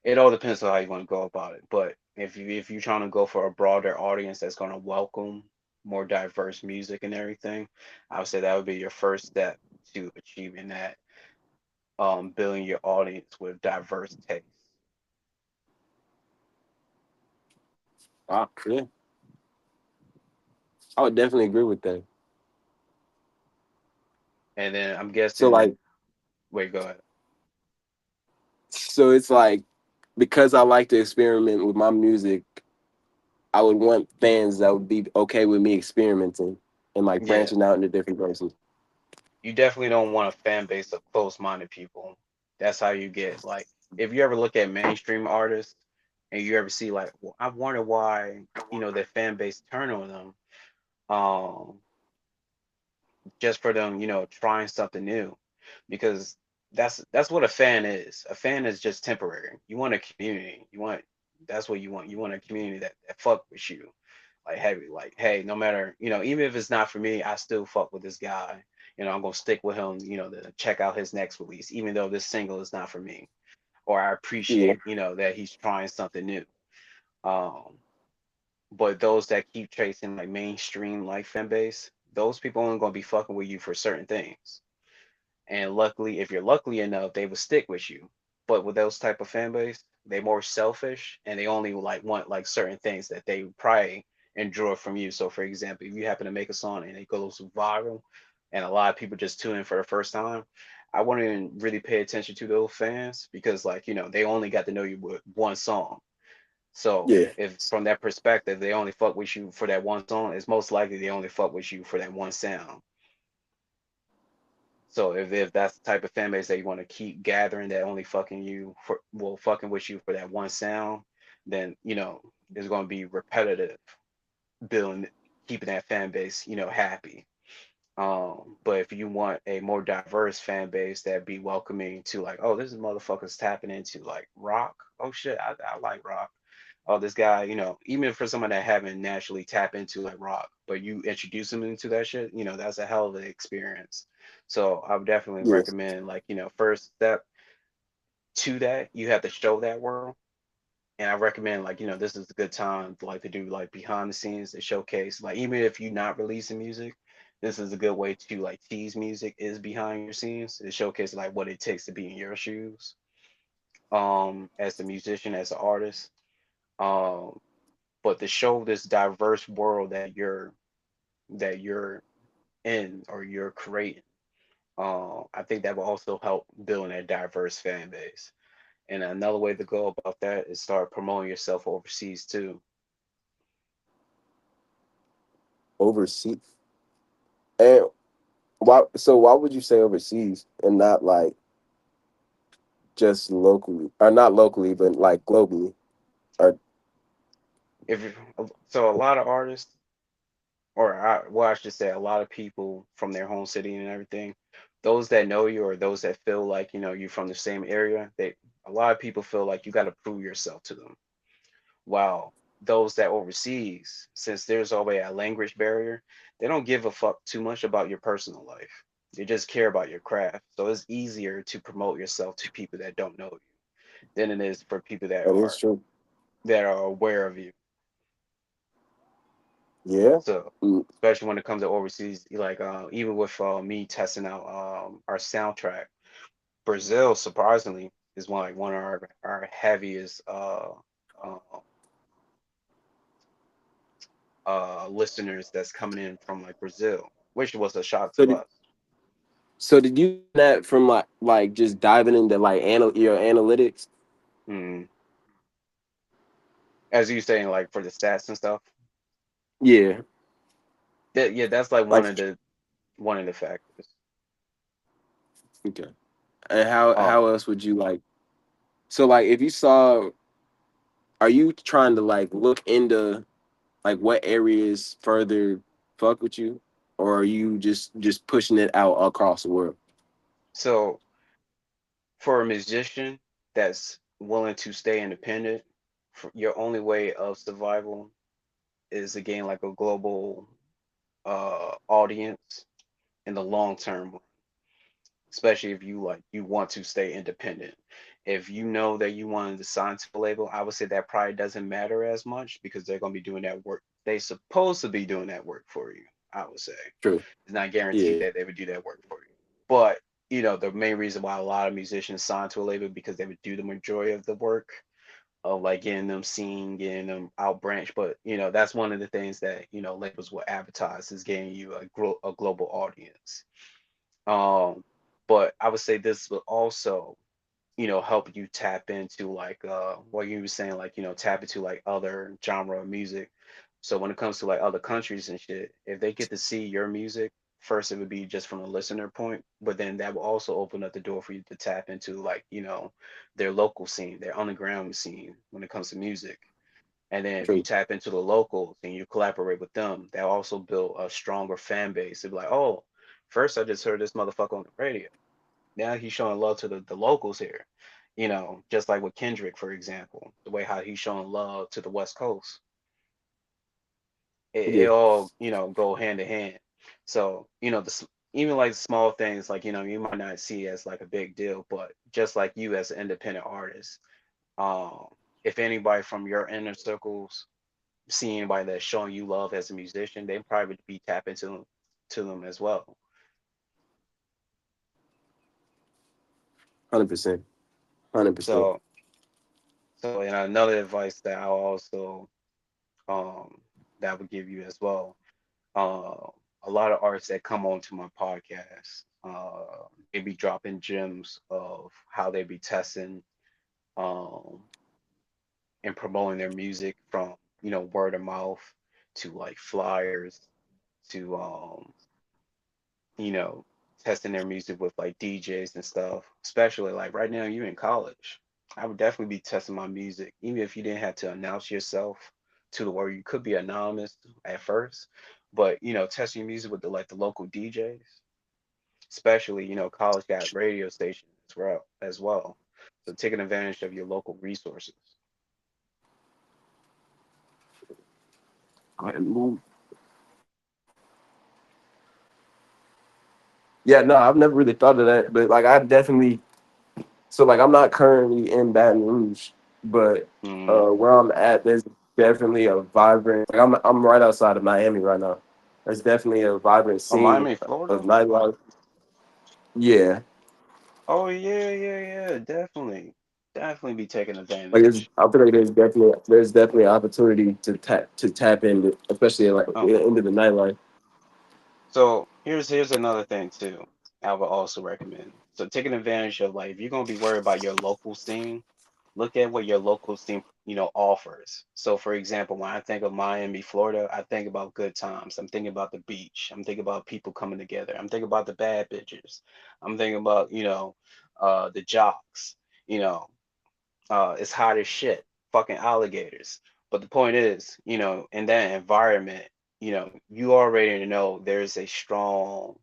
it all depends on how you want to go about it. But if you're trying to go for a broader audience that's going to welcome more diverse music and everything, I would say that would be your first step to achieving that. Building your audience with diverse tastes, Ah, yeah, I would definitely agree with that. and then I'm So guessing. like, Wait, go ahead. so it's like because I like to experiment with my music, I would want fans that would be okay with me experimenting and like Yeah, branching out into different places. you definitely don't want a fan base of close-minded people. That's how you get like if you ever look at mainstream artists and you ever see like, well, I wonder why their fan base turn on them. Um, just for them, trying something new, because that's what a fan is. A fan is just temporary. You want a community. That's what you want. You want a community that fuck with you, like heavy. Like, hey, no matter even if it's not for me, I still fuck with this guy. I'm gonna stick with him. To check out his next release, even though this single is not for me, or I Yeah. appreciate that he's trying something new. Um, but those that keep chasing like mainstream like fan base, those people only gonna be fucking with you for certain things. And luckily, if you're lucky enough, they will stick with you. But with those type of fan base, they more selfish and they only like want like certain things that they probably enjoy from you. So for example, if you happen to make a song and it goes viral and a lot of people just tune in for the first time, I wouldn't even really pay attention to those fans because like, they only got to know you with one song. So Yeah. if from that perspective they only fuck with you for that one song, it's most likely they only fuck with you for that one sound. So if that's the type of fan base that you want to keep gathering that only fucking you for well fucking with you for that one sound, then it's gonna be repetitive building keeping that fan base, happy. But if you want a more diverse fan base that be welcoming to like, oh, this is motherfuckers tapping into like rock. Oh shit, I like rock. Oh, this guy, even for someone that haven't naturally tap into like rock, but you introduce them into that shit, that's a hell of an experience. So I would definitely Yeah. recommend like, first step to that, you have to show that world. And I recommend like, this is a good time to like to do like behind the scenes to showcase like even if you're not releasing music, this is a good way to like tease music is behind your scenes to showcase like what it takes to be in your shoes. As a musician, as an artist. Um, but to show this diverse world that you're in or you're creating. I think that will also help building a diverse fan base. And another way to go about that is start promoting yourself overseas too. Overseas. And why? So why would you say overseas and not like just locally, or not locally, but like globally? Or If so, a lot of artists, or well, I should say, a lot of people from their home city and everything, those that know you or those that feel like you from the same area, a lot of people feel like you got to prove yourself to them. While those that overseas, since there's always a language barrier, they don't give a fuck too much about your personal life. They just care about your craft. So it's easier to promote yourself to people that don't know you than it is for people that that is are true. aware of you. Yeah. So Mm. especially when it comes to overseas, like even with me testing out our soundtrack, Brazil surprisingly is one of our heaviest uh, listeners that's coming in from like Brazil, which was a shock So to did us. so did you learn that from like just diving into like your analytics? Mm. As you saying, like for the stats and stuff. Yeah. Yeah, that's like Like one of the factors. okay. And how Um, else would you like? So like if you saw, are you trying to like look into like what areas further fuck with you, or are you just pushing it out across the world? so for a musician that's willing to stay independent, your only way of survival is to gain like a global audience in the long term, especially if you want to stay independent. If you know that you wanted to sign to a label, I would say that probably doesn't matter as much because they're going to be doing that work. They supposed to be doing that work for you. I would say True. it's not guaranteed Yeah. that they would do that work for you. But the main reason why a lot of musicians sign to a label because they would do the majority of the work of like getting them seen, getting them out branch. But that's one of the things that labels will advertise is getting you a global audience. Um, but I would say this will also, help you tap into like what you were saying, like, tap into like other genre of music. So when it comes to like other countries and shit, if they get to see your music, first it would be just from a listener point, but then that will also open up the door for you to tap into like, their local scene, their underground scene when it comes to music. And then if you True. tap into the locals and you collaborate with them, that also build a stronger fan base. It'd be like, oh, first I just heard this motherfucker on the radio. Now he's showing love to the locals here. Just like with Kendrick, for example, the way how he's showing love to the West Coast. It Yeah. all, go hand in hand. So, even like small things like, you might not see as like a big deal, but just like you as an independent artist, um, if anybody from your inner circles see anybody that's showing you love as a musician, they probably would be tapping to them as well. 100%. 100%. So and another advice that I'll also um that would give you as well. Uh, a lot of artists that come onto my podcast, they be dropping gems of how they be testing um and promoting their music from, word of mouth to like flyers to you know, testing their music with like DJs and stuff. Especially like right now you in college. I would definitely be testing my music, even if you didn't have to announce yourself to the where you could be anonymous at first. But testing your music with the local DJs, especially, college got radio stations as well. So taking advantage of your local resources. Go ahead and move. Yeah, no, I've never really thought of that, but like I definitely so like I'm not currently in Baton Rouge, but Mm. where I'm at, there's definitely a vibrant. Like I'm right outside of Miami right now. There's definitely a vibrant Oh, scene Miami, of Florida? nightlife. Yeah, Oh yeah, yeah, yeah, definitely. Definitely be taking like it's, advantage. I feel like there's definitely an opportunity to tap into, especially like Oh, into the nightlife. so here's another thing too. I would also recommend. So taking advantage of like if you're gonna be worried about your local scene, look at what your local scene, offers. So for example, when I think of Miami, Florida, I think about good times. I'm thinking about the beach. I'm thinking about people coming together. I'm thinking about the bad bitches. I'm thinking about, the jocks. You know, it's hot as shit, fucking alligators. But the point is, in that environment, you already know there's a strong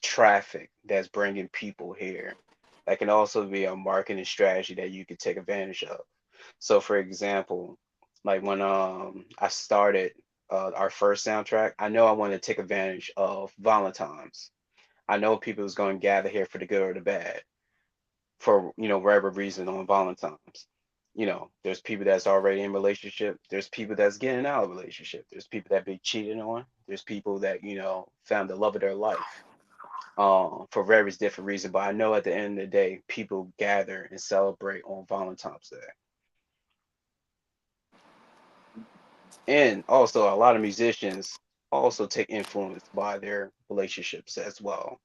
traffic that's bringing people here. That can also be a marketing strategy that you could take advantage of. So, for example, like when I started our first soundtrack, I know I wanted to take advantage of Valentine's. I know people was going to gather here for the good or the bad for whatever reason on Valentine's. There's people that's already in relationship. There's people that's getting out of relationship. There's people that be cheated on. There's people that found the love of their life for various different reasons. But I know at the end of the day, people gather and celebrate on Valentine's Day. And also, a lot of musicians also take influence by their relationships as well.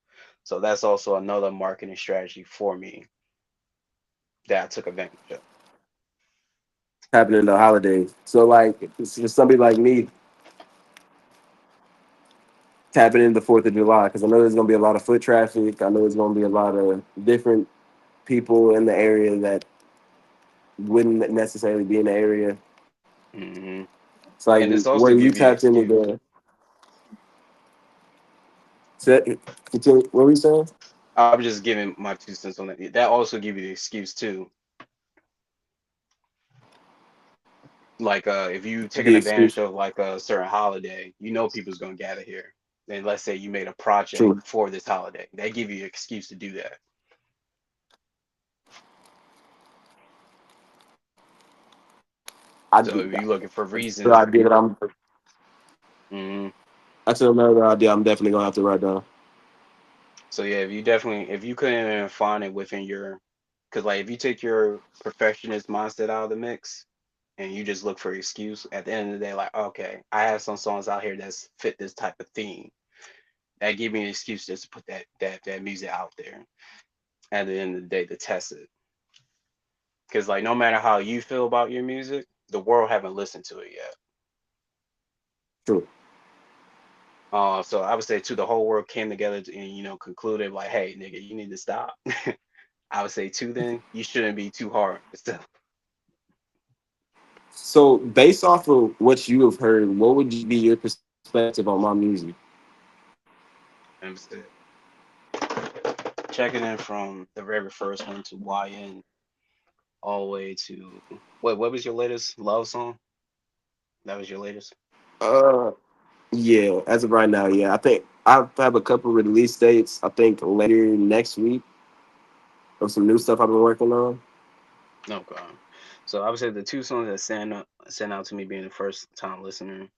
So that's also another marketing strategy for me that I took advantage of. Happening in the holidays. So like for somebody like me tapping into Fourth of July because I know there's gonna be a lot of foot traffic. I know there's gonna be a lot of different people in the area that wouldn't necessarily be in the area. Hmm. It's like And this where also you give you an tapped into excuse. the set. What were you saying? I'm just giving my 2 cents on that. That also give you the excuse too. Like if you taking The advantage excuse. of like a certain holiday, people's gonna gather here. And let's say you made a project True. for this holiday. They give you an excuse to do that. I So if you're looking for the reasons, idea that hmm that's another idea I'm definitely gonna have to write down. so yeah, if you couldn't even find it within your, because like if you take your perfectionist mindset out of the mix and you just look for excuse at the end of the day, like okay, I have some songs out here that's fit this type of theme. That give me an excuse just to put that music out there at the end of the day to test it. Because like no matter how you feel about your music, the world haven't listened to it yet. True. So I would say to the whole world came together and concluded like, hey nigga, you need to stop. I would say two, then you shouldn't be too hard. Still, So based off of what you have heard, what would be your perspective on my music? I'm still checking in from the very first one to YN all the way to what was your latest love song? That was your latest. Uh, yeah. As of right now, yeah. I think I have a couple release dates. I think later next week of some new stuff I've been working on. Okay. So I would say the two songs that stand out to me being the first time listener,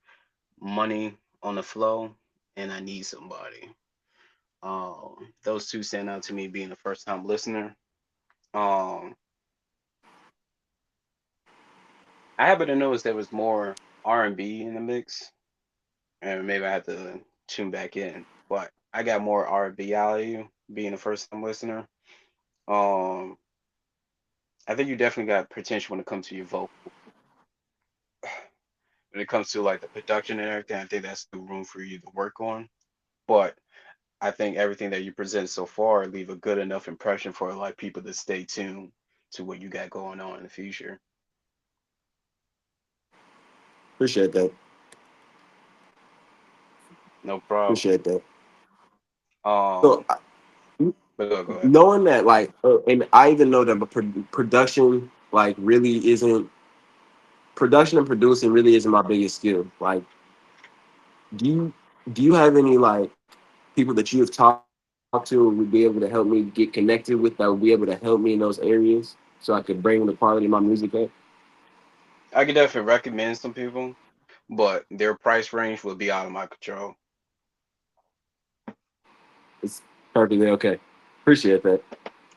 Money on the Flow and I Need Somebody. Those two stand out to me being the first time listener. Um, I happen to notice there was more R&B in the mix, and maybe I have to tune back in. But I got more R&B out of you being the first time listener. Um, I think you definitely got potential when it comes to your vocal. When it comes to like the production and everything, I think that's the room for you to work on. But I think everything that you present so far leave a good enough impression for like people to stay tuned to what you got going on in the future. Appreciate that. No problem. Appreciate that. So Um, but go ahead. knowing that, like, and I even know that production, like, really isn't production and producing really isn't my biggest skill. Like, do you do you have any like people that you have talked to and would be able to help me get connected with that would be able to help me in those areas so I could bring the quality of my music up? I could definitely recommend some people, but their price range would be out of my control. It's perfectly okay. Appreciate that.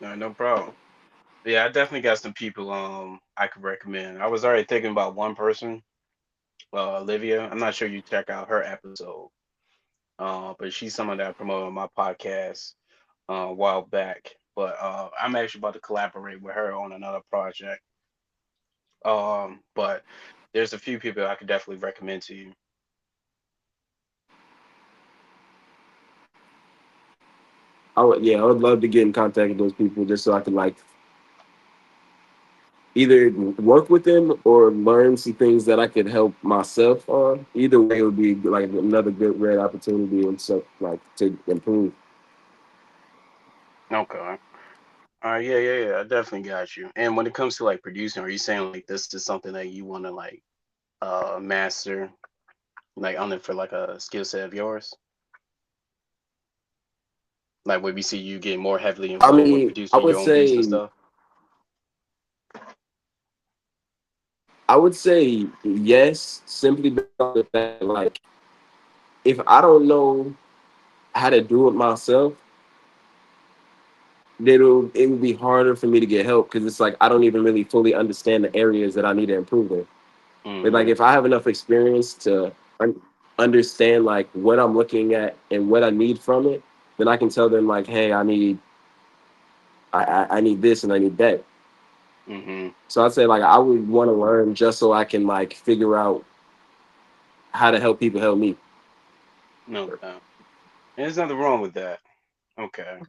All right, no problem. Yeah, I definitely got some people I could recommend. I was already thinking about one person, Olivia. I'm not sure you check out her episode, but she's someone that I promoted on my podcast a while back. But I'm actually about to collaborate with her on another project. But there's a few people I could definitely recommend to you. Yeah, I would love to get in contact with those people just so I could like either work with them or learn some things that I could help myself on. Either way, it would be like another good red opportunity and stuff like to improve. Okay. Yeah. I definitely got you. And when it comes to like producing, are you saying like this is something that you want to like master, like on it for like a skill set of yours? Like would we see you get more heavily I involved with mean, producing your own beats and stuff? I would say yes, simply based on the fact that like if I don't know how to do it myself, it would be harder for me to get help because it's like I don't even really fully understand the areas that I need to improve in. But like Mm-hmm. if I have enough experience to understand like what I'm looking at and what I need from it, then I can tell them like, hey, I need this and I need that. Mm-hmm. So I'd say like I would want to learn just so I can like figure out how to help people help me. Okay. And there's nothing wrong with that. Okay.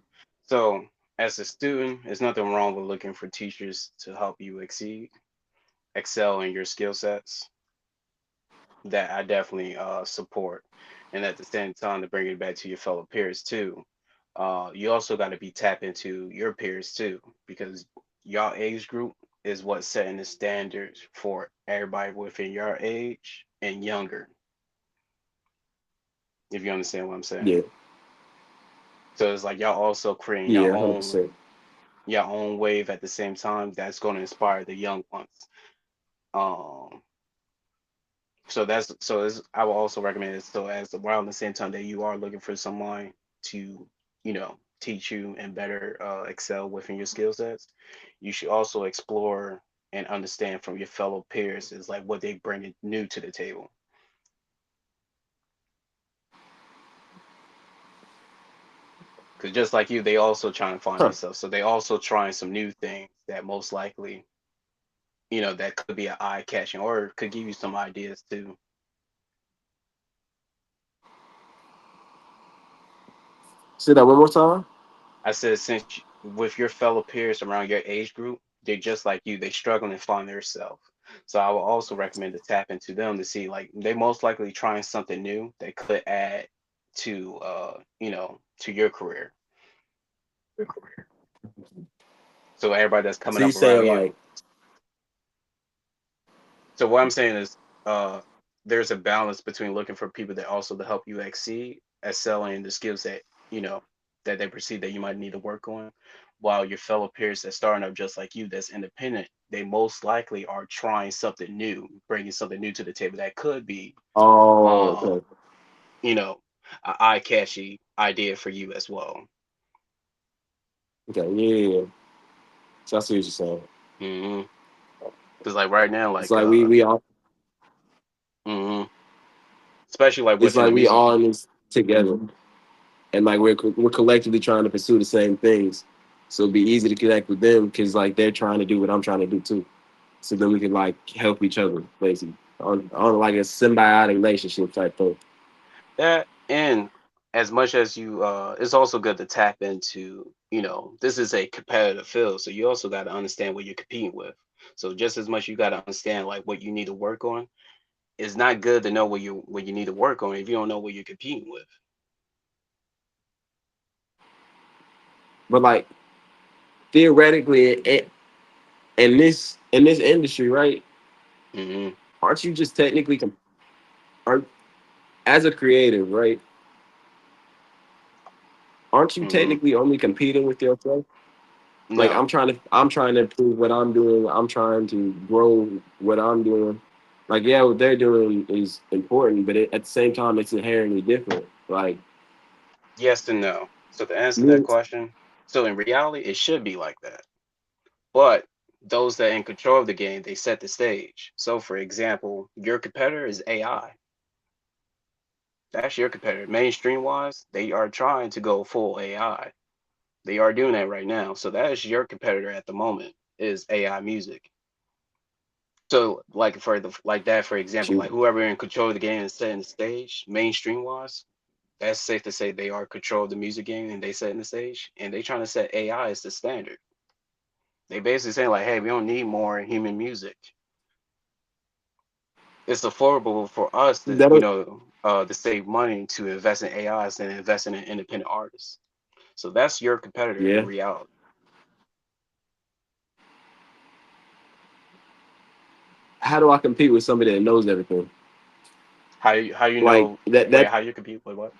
So as a student, there's nothing wrong with looking for teachers to help you excel in your skill sets. That I definitely support. And at the same time, to bring it back to your fellow peers too, you also got to be tapped into your peers too, because y'all age group is what's setting the standards for everybody within your age and younger, if you understand what I'm saying. Yeah, So it's like y'all also creating yeah, 100%. your own wave at the same time that's going to inspire the young ones. Um, I will also recommend it. So as around the same time that you are looking for someone to, teach you and better excel within your skill sets, you should also explore and understand from your fellow peers is like what they bring new to the table. Because just like you, they also trying to find Huh. themselves. So they also trying some new things that most likely, that could be an eye catching or could give you some ideas too. Say that one more time. I said, since with your fellow peers around your age group, they're just like you. They struggling to find themselves. So I will also recommend to tap into them to see like they most likely trying something new that could add to to your career. So everybody that's So coming you up saying around you. like, So what I'm saying is there's a balance between looking for people that also to help you excel in the skills that that they perceive that you might need to work on, while your fellow peers that's starting up just like you that's independent, they most likely are trying something new, bringing something new to the table that could be oh, um, okay, you know, an eye catchy idea for you as well. okay, yeah, yeah, yeah. So I see what you're saying. Mm-hmm. Because like right now, It's like like we all mhm, especially like it's within the like we music. all in this together, and like we're collectively trying to pursue the same things. So it'd be easy to connect with them because like they're trying to do what I'm trying to do too. So then we can like help each other basically on like a symbiotic relationship type thing. That, and as much as you, it's also good to tap into, this is a competitive field, so you also got to understand what you're competing with. So just as much you got to understand like what you need to work on. It's not good to know what you need to work on if you don't know what you're competing with. But like theoretically, in this industry, right? Hmm. Aren't you just technically aren't as a creative, right? Aren't you Hmm. technically only competing with yourself? Like No. I'm trying to improve what I'm doing. I'm trying to grow what I'm doing. Like yeah, what they're doing is important, but at the same time, it's inherently different. Like Yes and no. So to answer that me, question, so in reality, it should be like that. But those that are in control of the game, they set the stage. So for example, your competitor is AI. That's your competitor. Mainstream wise, they are trying to go full AI. They are doing that right now. So that is your competitor at the moment is AI music. So like for the like that for example, like shoot, whoever in control of the game is setting the stage, mainstream wise, that's safe to say they are control of the music game and they setting the stage and they trying to set AI as the standard. They basically saying like, hey, we don't need more human music. It's affordable for us to, that to save money to invest in AIs than investing in independent artists. So that's your competitor in yeah. reality. How do I compete with somebody that knows everything? How you Like know wait, that how you compete with what?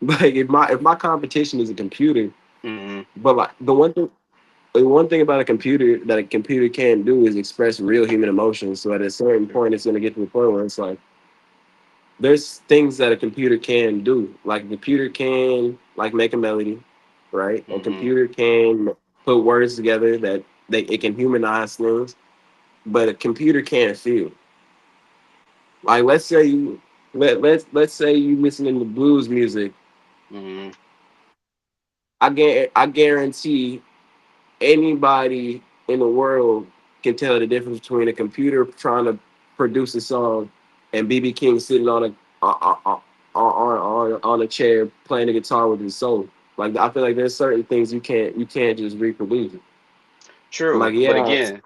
like if my competition is a computer, Hmm. but like the one thing about a computer that a computer can't do is express real human emotions. So at a certain point, it's going to get to the point where it's like there's things that a computer can do. Like a computer can like make a melody, right? A Hmm. computer can put words together that it can humanize things, but a computer can't feel. Like let's say you listening to blues music. Hmm. I guarantee anybody in the world can tell the difference between a computer trying to produce a song and BB King sitting on a chair playing the guitar with his soul. Like I feel like there's certain things you can't just reproduce. Like True, but yeah, again,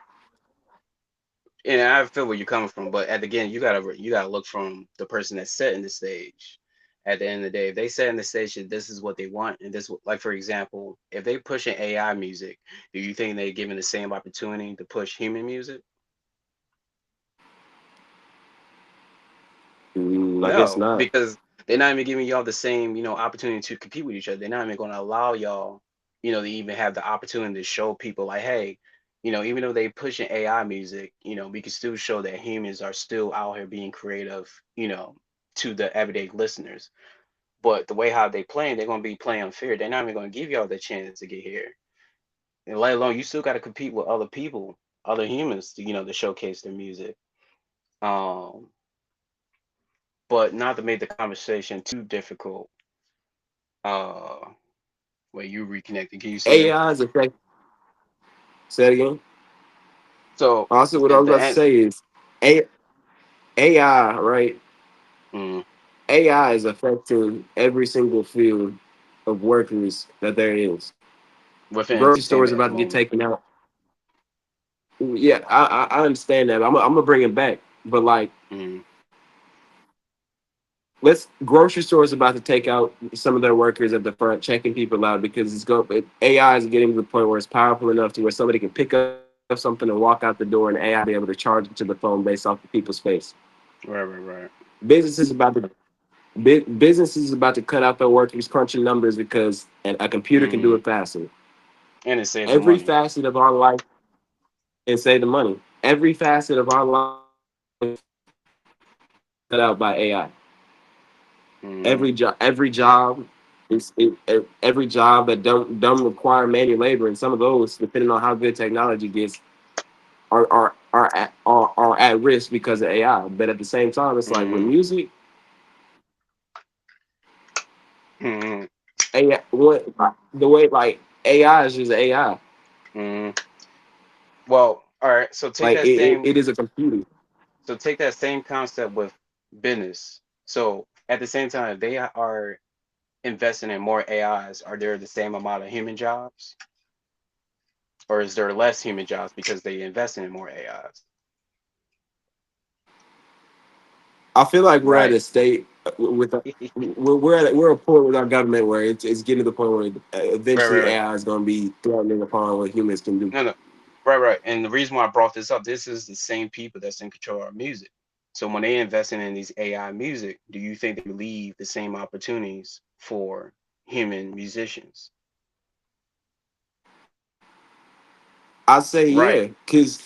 and I feel where you're coming from, but at the again, you gotta look from the person that's setting the stage. At the end of the day, if they set in the stage that this is what they want, and like for example, if they pushing AI music, do you think they're given the same opportunity to push human music? I guess No, not. because they're not even giving y'all the same, opportunity to compete with each other. They're not even going to allow y'all, to even have the opportunity to show people like, hey, even though they pushing AI music, we can still show that humans are still out here being creative, to the everyday listeners. But the way how they playing, they're going to be playing unfair. They're not even going to give y'all the chance to get here. And let alone you still got to compete with other people, other humans, to showcase their music. Um, but not to make the conversation too difficult. Uh, where you reconnected. Can you see me? AI is affect. Say it again. So Also, what I at was the about to end, say is A- AI, right? mm, AI is affecting every single field of workers that there is. within Grocery stores entertainment at the about to get moment. taken out. Yeah, I understand that. I'm gonna bring it back, but like, Mm, let's grocery stores about to take out some of their workers at the front, checking people out because AI is getting to the point where it's powerful enough to where somebody can pick up something and walk out the door, and AI be able to charge it to the phone based off of people's face. right, right, right. Businesses about to businesses about to cut out their workers crunching numbers because a computer can do Mm, it faster. and it saved the Every money. facet of our life and save the money. Every facet of our life cut out by AI. Mm, Every job every job that don't require manual labor, and some of those, depending on how good technology gets, are at risk because of AI. But at the same time, it's like with mm, music, mm, AI what the way like. AI is just AI. Mm. Well, all right. Like it is a computer. So take that same concept with business. So at the same time, if they are investing in more AIs, are there the same amount of human jobs, or is there less human jobs because they investing in more AIs? I feel like we're at Right. a state with we're a point with our government where it's getting to the point where Right, right, eventually right. AI is going to be threatening upon what humans can do. No, no. Right, right. And the reason why I brought this up, this is the same people that's in control of our music. So when they investing in these AI music, do you think they leave the same opportunities for human musicians? I say Right. yeah, because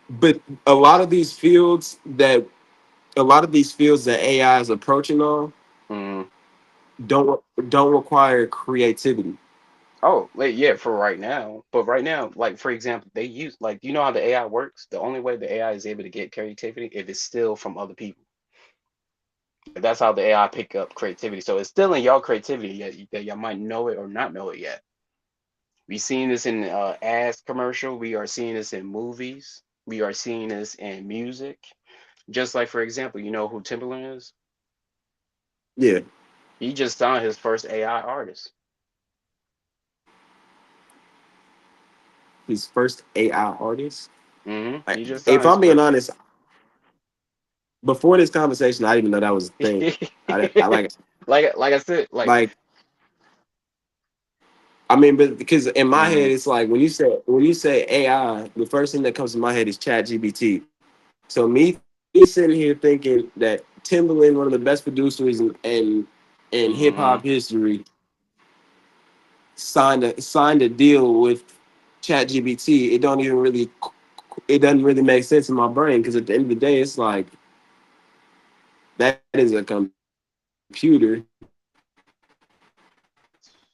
but a lot of these fields that AI is approaching on Mm. don't don't require creativity. Oh, wait, yeah, for right now. But right now, like for example, they use like you know how the AI works? The only way the AI is able to get creativity if it's still from other people. That's how the AI pick up creativity. So it's still in your creativity yet that y'all might know it or not know it yet. We seen this in ads commercial. We are seeing this in movies. We are seeing this in music. Just like for example, you know who Timberland is? Yeah, He just signed his first AI artist. his first AI artist. Like, He just if signed his I'm being first. honest, before this conversation, I didn't even know that was a thing. I like I said, like I mean, but because in my head, mm, it's like when you say AI, the first thing that comes to my head is Chat GBT. So me sitting here thinking that Timberland, one of the best producers in hip mm-hmm. hop history, signed a deal with Chat GBT. It doesn't really make sense in my brain because at the end of the day, it's like that is a computer.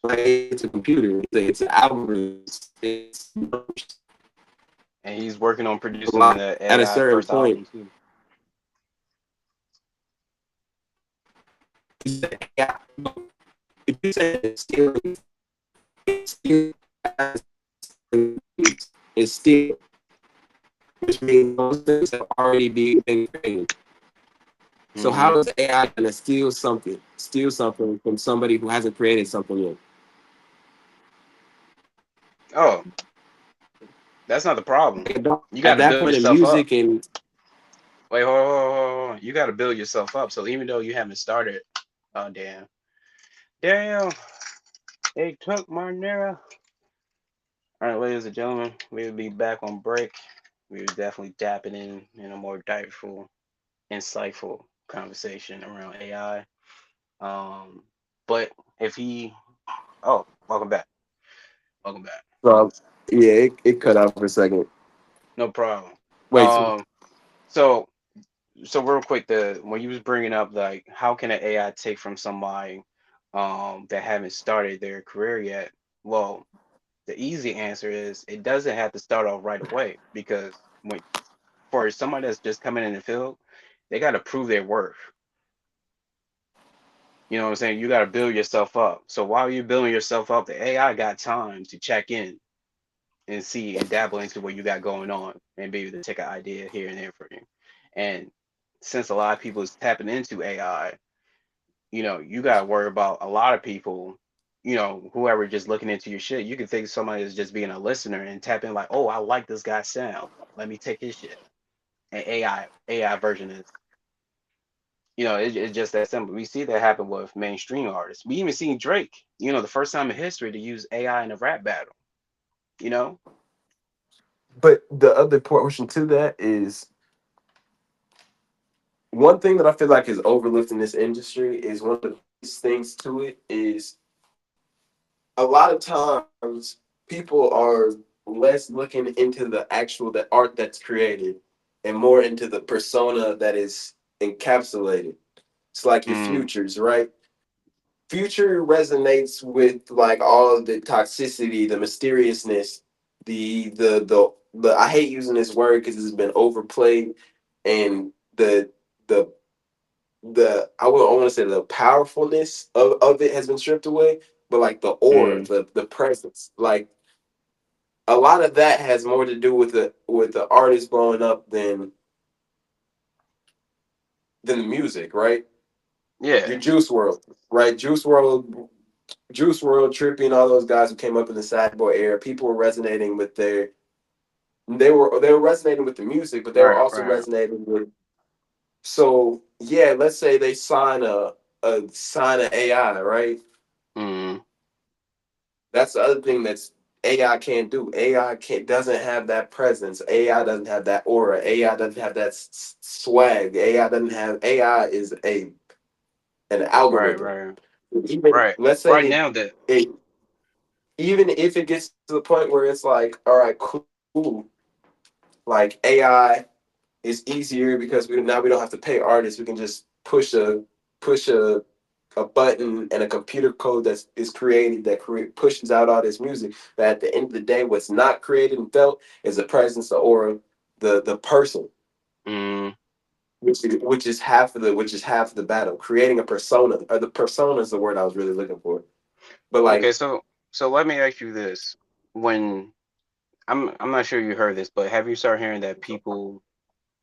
Like it's a computer. It's an algorithm. It's And he's working on a producing lot the at a AI certain first point. album too. If you say it's still it's still, which means those things have already been created. So Hmm. how is AI gonna steal something from somebody who hasn't created something yet? Oh, that's not the problem. You got At to that build point in yourself up. music and Wait, hold, hold, hold. You got to build yourself up. So even though you haven't started, oh damn, damn, they took my nigga. All right, ladies and gentlemen, we will be back on break. We will definitely dapping in a more dightful, insightful conversation around AI. Um, but if he, oh, welcome back, welcome back. yeah, it cut out for a second. No problem. Wait, so, Um, so so real quick, the when you was bringing up like how can an AI take from somebody that haven't started their career yet? Well, the easy answer is it doesn't have to start off right away because when for somebody that's just coming in the field, they got to prove their worth. You know what I'm saying? You got to build yourself up. So while you're building yourself up, the AI got time to check in and see and dabble into what you got going on and be able to take an idea here and there for you. And since a lot of people is tapping into AI, you got to worry about a lot of people, whoever just looking into your shit. You can think somebody is just being a listener and tap in like, oh, I like this guy's sound. Let me take his shit. And AI version is, it's just that simple. We see that happen with mainstream artists. We even seen Drake, the first time in history to use AI in a rap battle, you know? but the other portion to that is one thing that I feel like is overlooked in this industry is one of the biggest things to it is a lot of times people are less looking into the art that's created and more into the persona that is encapsulated. It's like your Mm, futures, right? Future resonates with like all the toxicity, the mysteriousness, the I hate using this word because it's been overplayed and the I want to say the powerfulness of it has been stripped away. but like the aura, Mm. the presence, like a lot of that has more to do with the artist blowing up than the music, right? Your Yeah. Juice World, right? Juice World, Trippy, and all those guys who came up in the sad boy era. People were resonating with they were resonating with the music, but they were Right. also Right. resonating with. So yeah, let's say they sign an AI, right? Mm. That's the other thing that's AI can't do. AI can't doesn't have that presence. AI doesn't have that aura. AI doesn't have that swag. AI is a an Right. algorithm. Right. Even Right. let's say Right now that. it even if it gets to the point where it's like, all right, cool, like AI is easier because we don't have to pay artists. We can just push a button and a computer code that is created that pushes out all this music. But at the end of the day, what's not created and felt is the presence or the person, Mm. which is half of the battle. Creating a persona, or the persona is the word I was really looking for. But Okay. like, So let me ask you this: when I'm not sure you heard this, but have you started hearing that people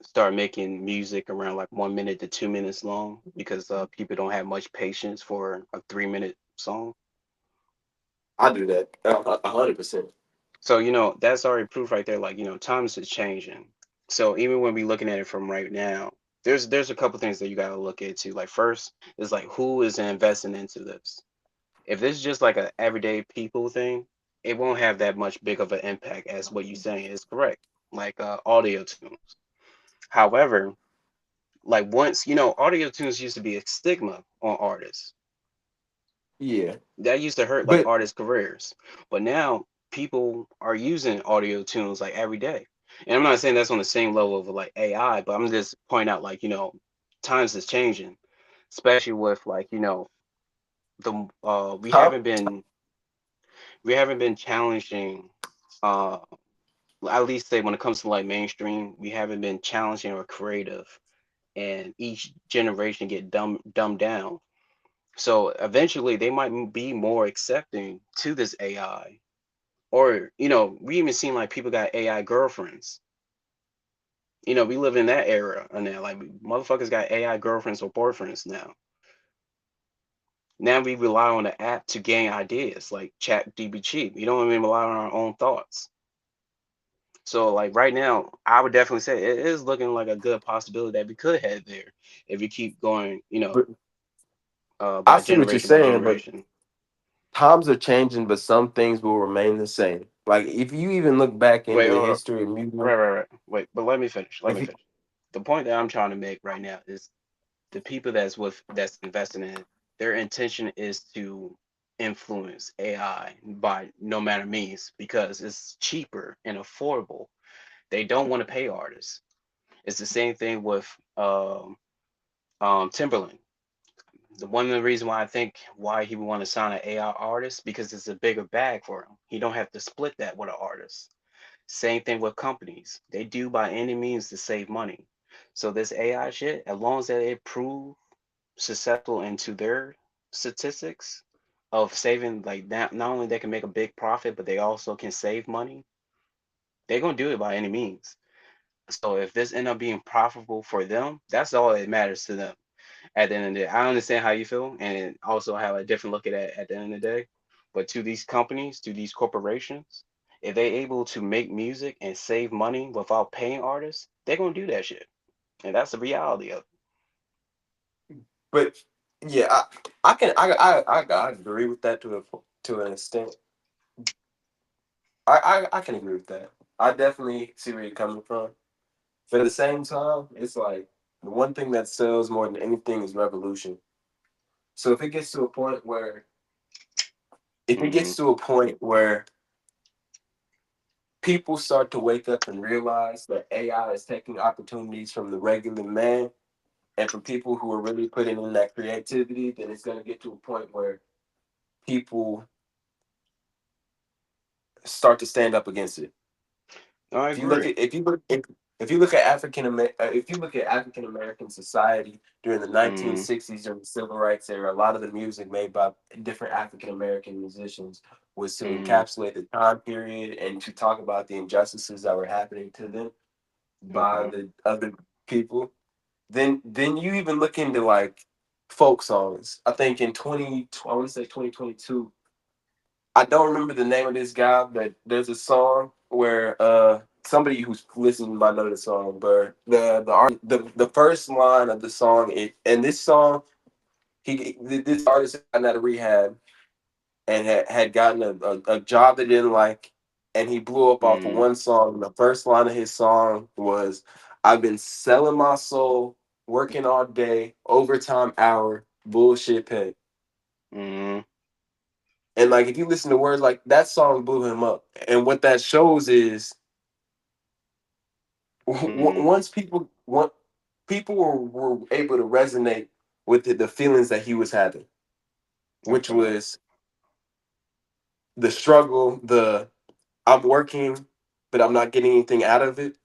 start making music around like 1 minute to 2 minutes long because people don't have much patience for a 3 minute song? I do that 100%. So, that's already proof right there. Like, times is changing. So even when we looking at it from right now, there's a couple things that you gotta look into. Like first is like who is investing into this. If this is just like a everyday people thing, it won't have that much big of an impact as what you're saying is correct. Like audio tunes. However, like once audio tunes used to be a stigma on artists Yeah, that used to hurt like but artists' careers. But now people are using audio tunes like every day. And I'm not saying that's on the same level of like AI, but I'm just pointing out like, times is changing, especially with like, the Tom, we haven't been challenging uh at least say when it comes to like mainstream, we haven't been challenging or creative and each generation get dumbed down. So eventually they might be more accepting to this AI. Or, we even seen like people got AI girlfriends. We live in that era and now like motherfuckers got AI girlfriends or boyfriends now. Now we rely on the app to gain ideas like chat DBT. We don't even rely on our own thoughts. So like right now, I would definitely say it is looking like a good possibility that we could head there if we keep going, but I by see what you're generation by saying, but generation. times are changing, but some things will remain the same. Like if you even look back Wait, into the hold up. history of music, Right. Wait, but let me finish. Let if me you, finish. The point that I'm trying to make right now is the people that's investing in it, their intention is to influence AI by no matter means because it's cheaper and affordable. They don't want to pay artists. It's the same thing with Timberland. The one of the reason why I think why he would want to sign an AI artist because it's a bigger bag for him. He don't have to split that with an artist. Same thing with companies. They do by any means to save money. So this AI shit, as long as that it prove successful into their statistics of saving, like not only they can make a big profit, but they also can save money, they're gonna do it by any means. So if this end up being profitable for them, that's all that matters to them at the end of the day. I understand how you feel and also have a different look at it at the end of the day. But to these companies, to these corporations, if they able to make music and save money without paying artists, they're gonna do that shit. And that's the reality of it. but yeah, I agree with that to an extent. I can agree with that. I definitely see where you're coming from. But at the same time, it's like the one thing that sells more than anything is revolution. So if it Mm-hmm. gets to a point where people start to wake up and realize that AI is taking opportunities from the regular man and from people who are really putting in that creativity, then it's going to get to a point where people start to stand up against it. I If you look agree. at if you look if, If you look at African American society during the Mm-hmm. 1960s, during the civil rights era, a lot of the music made by different African American musicians was to Mm-hmm. encapsulate the time period and to talk about the injustices that were happening to them by Okay. the other people. Then you even look into like folk songs. I think in 20, I want to say 2022. I don't remember the name of this guy, but there's a song where somebody who's listening might know the song, but the first line of the song and this song this artist had gotten out of rehab and had gotten a job that he didn't like, and he blew up off of Mm-hmm. one song. The first line of his song was, "I've been selling my soul, working all day, overtime hour, bullshit pay." Mm-hmm. And like if you listen to words like that, song blew him up. And what that shows is Mm-hmm. once people were able to resonate with the feelings that he was having, which Okay. was the struggle, the I'm working, but I'm not getting anything out of it.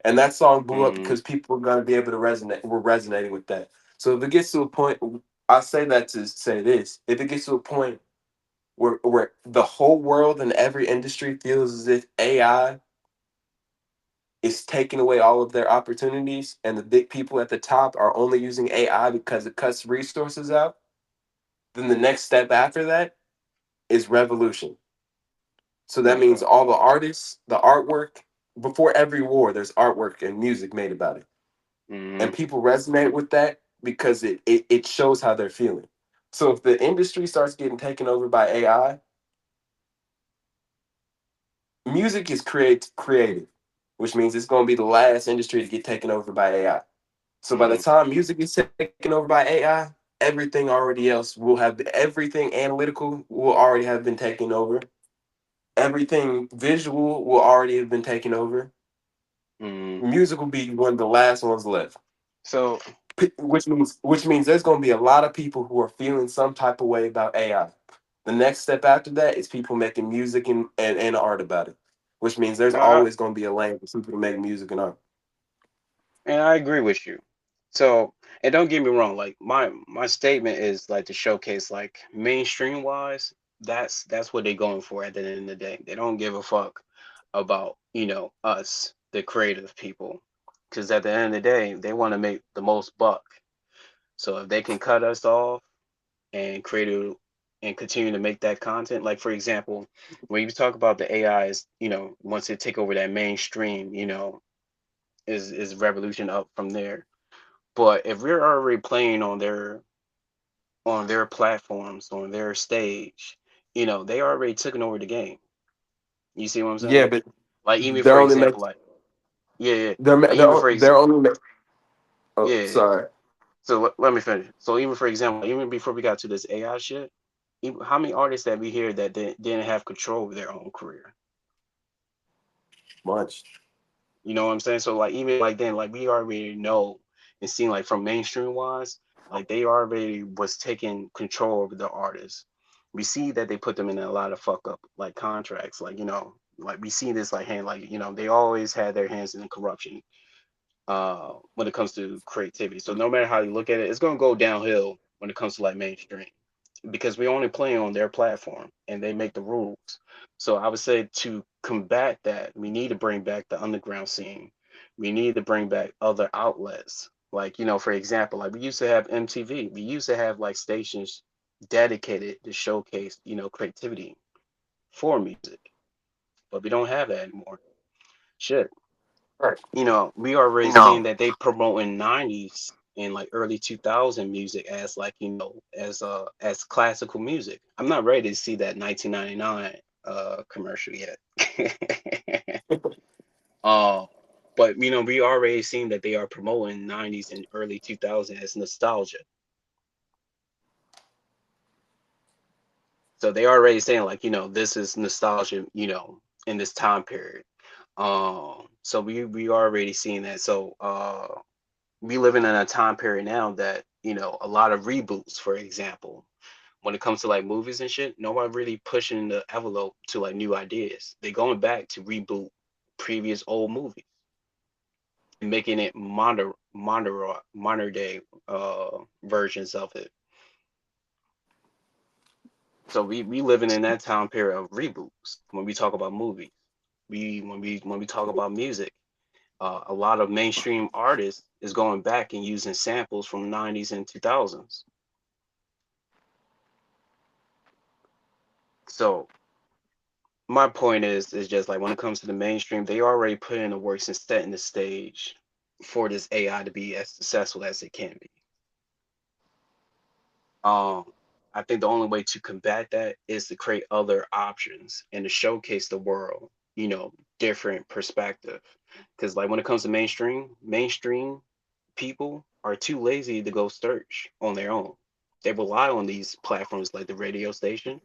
And that song blew up Mm-hmm. because people were going to be able to resonate. Were resonating with that. So if it gets to a point, I say that to say this: if it gets to a point where the whole world and every industry feels as if AI is taking away all of their opportunities, and the big people at the top are only using AI because it cuts resources out, then the next step after that is revolution. So that means Okay. all the artists, the artwork, before every war, there's artwork and music made about it. Mm-hmm. And people resonate with that because it shows how they're feeling. So if the industry starts getting taken over by AI, music is creative, which means it's going to be the last industry to get taken over by AI. So by the Mm-hmm. time music is taken over by AI, everything already else will have everything analytical will already have been taken over. Everything visual will already have been taken over. Mm-hmm. Music will be one of the last ones left. So Which means there's going to be a lot of people who are feeling some type of way about AI. The next step after that is people making music and art about it. Which means there's I, always going to be a lane for people to make music and art. and I agree with you. So, and don't get me wrong, like my statement is like to showcase like mainstream wise, that's what they're going for at the end of the day. They don't give a fuck about, us, the creative people. Cuz at the end of the day, they want to make the most buck. So if they can cut us off and create and continue to make that content, like for example, when you talk about the AIs, once they take over that mainstream, is revolution up from there. But if we're already playing on their platforms, on their stage, they already taken over the game. You see what I'm Yeah, saying? but Like even they're for only make example, like yeah, yeah. they're Like even they're, for they're only make, oh yeah. Yeah. sorry. So let me finish. So even for example, like, even before we got to this AI shit, even, how many artists that we hear that didn't have control of their own career? Much. You know what I'm saying? So like even like then, like we already know and seen like from mainstream wise, like they already was taking control over the artists. We see that they put them in a lot of fuck up like contracts. Like, like we see this like hand like, they always had their hands in the corruption when it comes to creativity. So no matter how you look at it, it's gonna go downhill when it comes to like mainstream because we only play on their platform and they make the rules. So I would say to combat that, we need to bring back the underground scene. We need to bring back other outlets. Like, for example, like we used to have MTV. We used to have like stations dedicated to showcase, creativity for music. But we don't have that anymore. Shit. Right. We already No. seeing that they promoting 90s and like early 2000 music as like, as classical music. I'm not ready to see that 1999 commercial yet. uh but we already seen that they are promoting 90s and early 2000 as nostalgia. So they already saying like, this is nostalgia, in this time period. So we already seeing that. So we living in a time period now that a lot of reboots, for example, when it comes to like movies and shit, nobody really pushing the envelope to like new ideas. They're going back to reboot previous old movies. and making it modern day versions of it. So we living in that time period of reboots when we talk about movies. When we talk about music, a lot of mainstream artists is going back and using samples from '90s and 2000s. So my point is just like when it comes to the mainstream, they already put in the works and setting the stage for this AI to be as successful as it can be. Um, I think the only way to combat that is to create other options and to showcase the world, different perspective. Because like when it comes to mainstream people are too lazy to go search on their own. They rely on these platforms like the radio station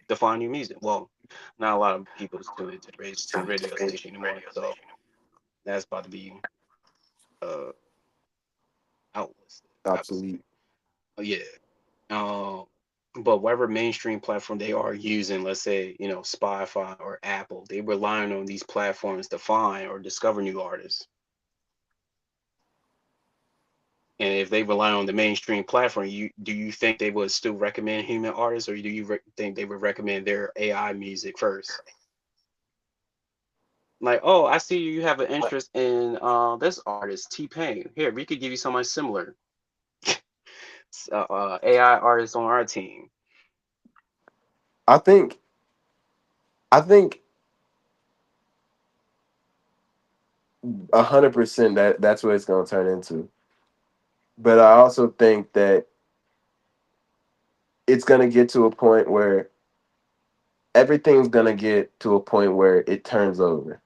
to find new music. Well, not a lot of people tune into the radio station anymore, so that's about to be uh outlisted, I would say. Obsolete. Oh, yeah. Um, but whatever mainstream platform they are using, let's say, Spotify or Apple, they relying on these platforms to find or discover new artists. And if they rely on the mainstream platform, do you think they would still recommend human artists, or do you think they would recommend their AI music first? Like, oh, I see you have an interest in this artist, T Pain. Here, we could give you somebody similar, AI artist on our team. I think I think 100% that's what it's gonna turn into. But I also think that it's gonna get to a point where everything's gonna get to a point where it turns over.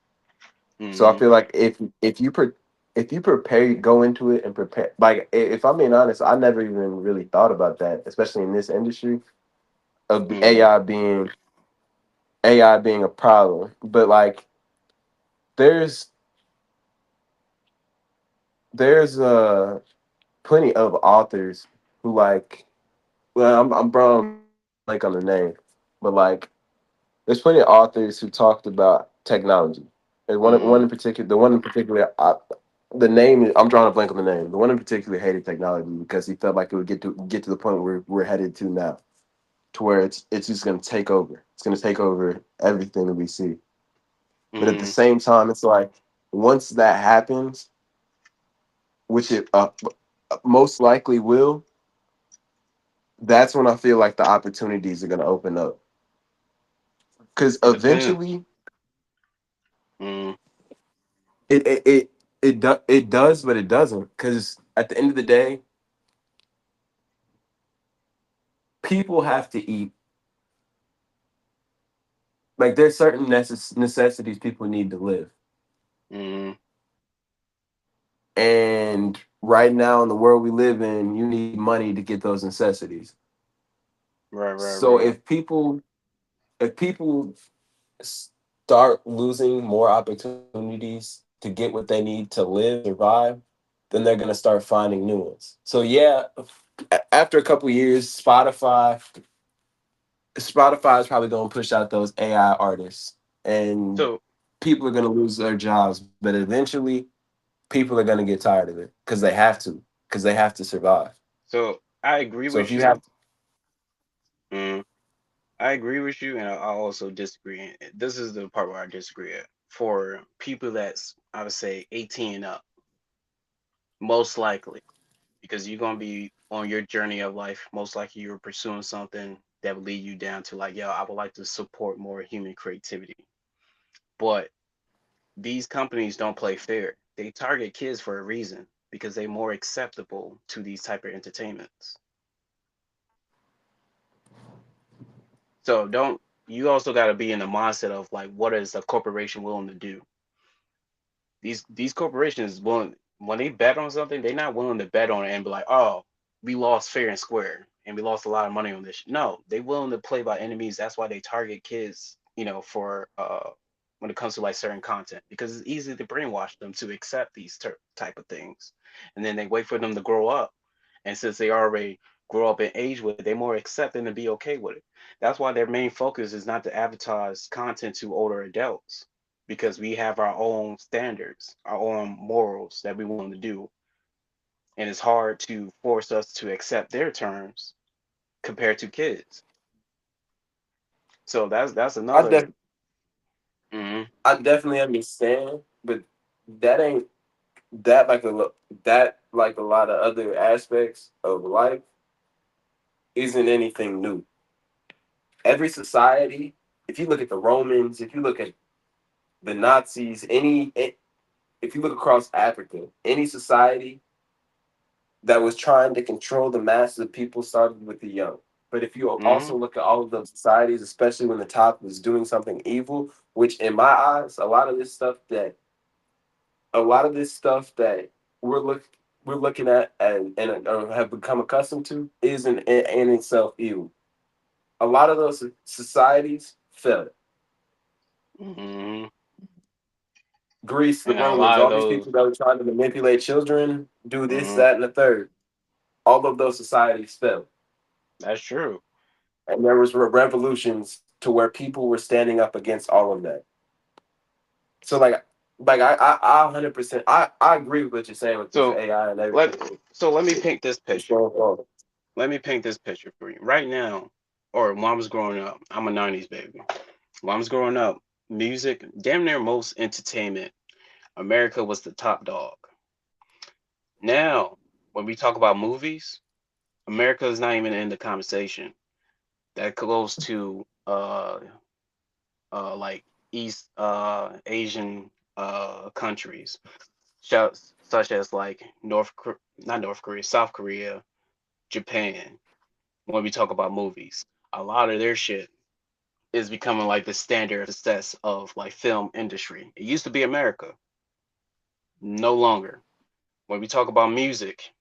So I Mm-hmm. feel like if you prepare, go into it and prepare. Like if I'm being honest, I never even really thought about that, especially in this industry of Mm-hmm. AI being a problem. But like there's there's plenty of authors who like, well, I'm drawing a blank on the name, but like there's plenty of authors who talked about technology. And one in Mm-hmm. particular, the one in particular, the name I'm drawing a blank on the name. The one in particular hated technology because he felt like it would get to the point where we're headed to now, to where it's just going to take over. It's going to take over everything that we see. But at the Mm-hmm. same time, it's like once that happens, which it most likely will, that's when I feel like the opportunities are going to open up. Because It depends. eventually, Mm, it does, but it doesn't. Because at the end of the day, people have to eat. Like there's certain necessities people need to live, mm, and right now in the world we live in, you need money to get those necessities. right, right, So right. if people start losing more opportunities to get what they need to live and survive, then they're gonna start finding new ones. So yeah, after a couple years, Spotify is probably going to push out those AI artists, and So, people are going to lose their jobs. But eventually, people are going to get tired of it because they have to survive. so I agree So if with you have, you. Mm, I agree with you, and I also disagree. And this is the part where I disagree at. For people that's, I would say, 18 and up, most likely, because you're gonna be on your journey of life. Most likely, you're pursuing something that will lead you down to like, yo, I would like to support more human creativity. But these companies don't play fair. They target kids for a reason because they're more acceptable to these type of entertainments. So don't you also got to be in the mindset of like what is a corporation willing to do? These corporations willing when they bet on something, they're not willing to bet on it and be like, oh, we lost fair and square and we lost a lot of money on this. No, they willing to play by enemies. That's why they target kids, for when it comes to like certain content because it's easy to brainwash them to accept these type of things, and then they wait for them to grow up, and since they already grow up and age with it, they're more accepting to be okay with it. That's why their main focus is not to advertise content to older adults because we have our own standards, our own morals that we want to do, and it's hard to force us to accept their terms compared to kids. So that's I another. def- Mhm. I definitely understand, but that ain't that like a lot of other aspects of life isn't anything new. Every society, if you look at the Romans, if you look at the Nazis, if you look across Africa, any society that was trying to control the masses of people started with the young. But if you Mhm. also look at all of those societies, especially when the top was doing something evil, which in my eyes, a lot of this stuff that we're look we're looking at and have become accustomed to isn't in itself evil. A lot of those societies fell. Mhm. Greece, the And a Romans, lot of all these those. people that were trying to manipulate children, do this, Mhm. that, and the third. All of those societies fell. That's true. And there was revolutions to where people were standing up against all of that. So I 100% I agree with what you're saying with this So AI and let everything. let me paint this It's picture. going on. Let me paint this picture for you. Right now, or when I was growing up, I'm a '90s baby. When I was growing up, music, damn near most entertainment, America was the top dog. Now, when we talk about movies, America is not even in the conversation. That goes to like East Asian countries, such as like not North Korea, South Korea, Japan. When we talk about movies, a lot of their shit is becoming like the standard of success of like film industry. It used to be America, no longer. When we talk about music,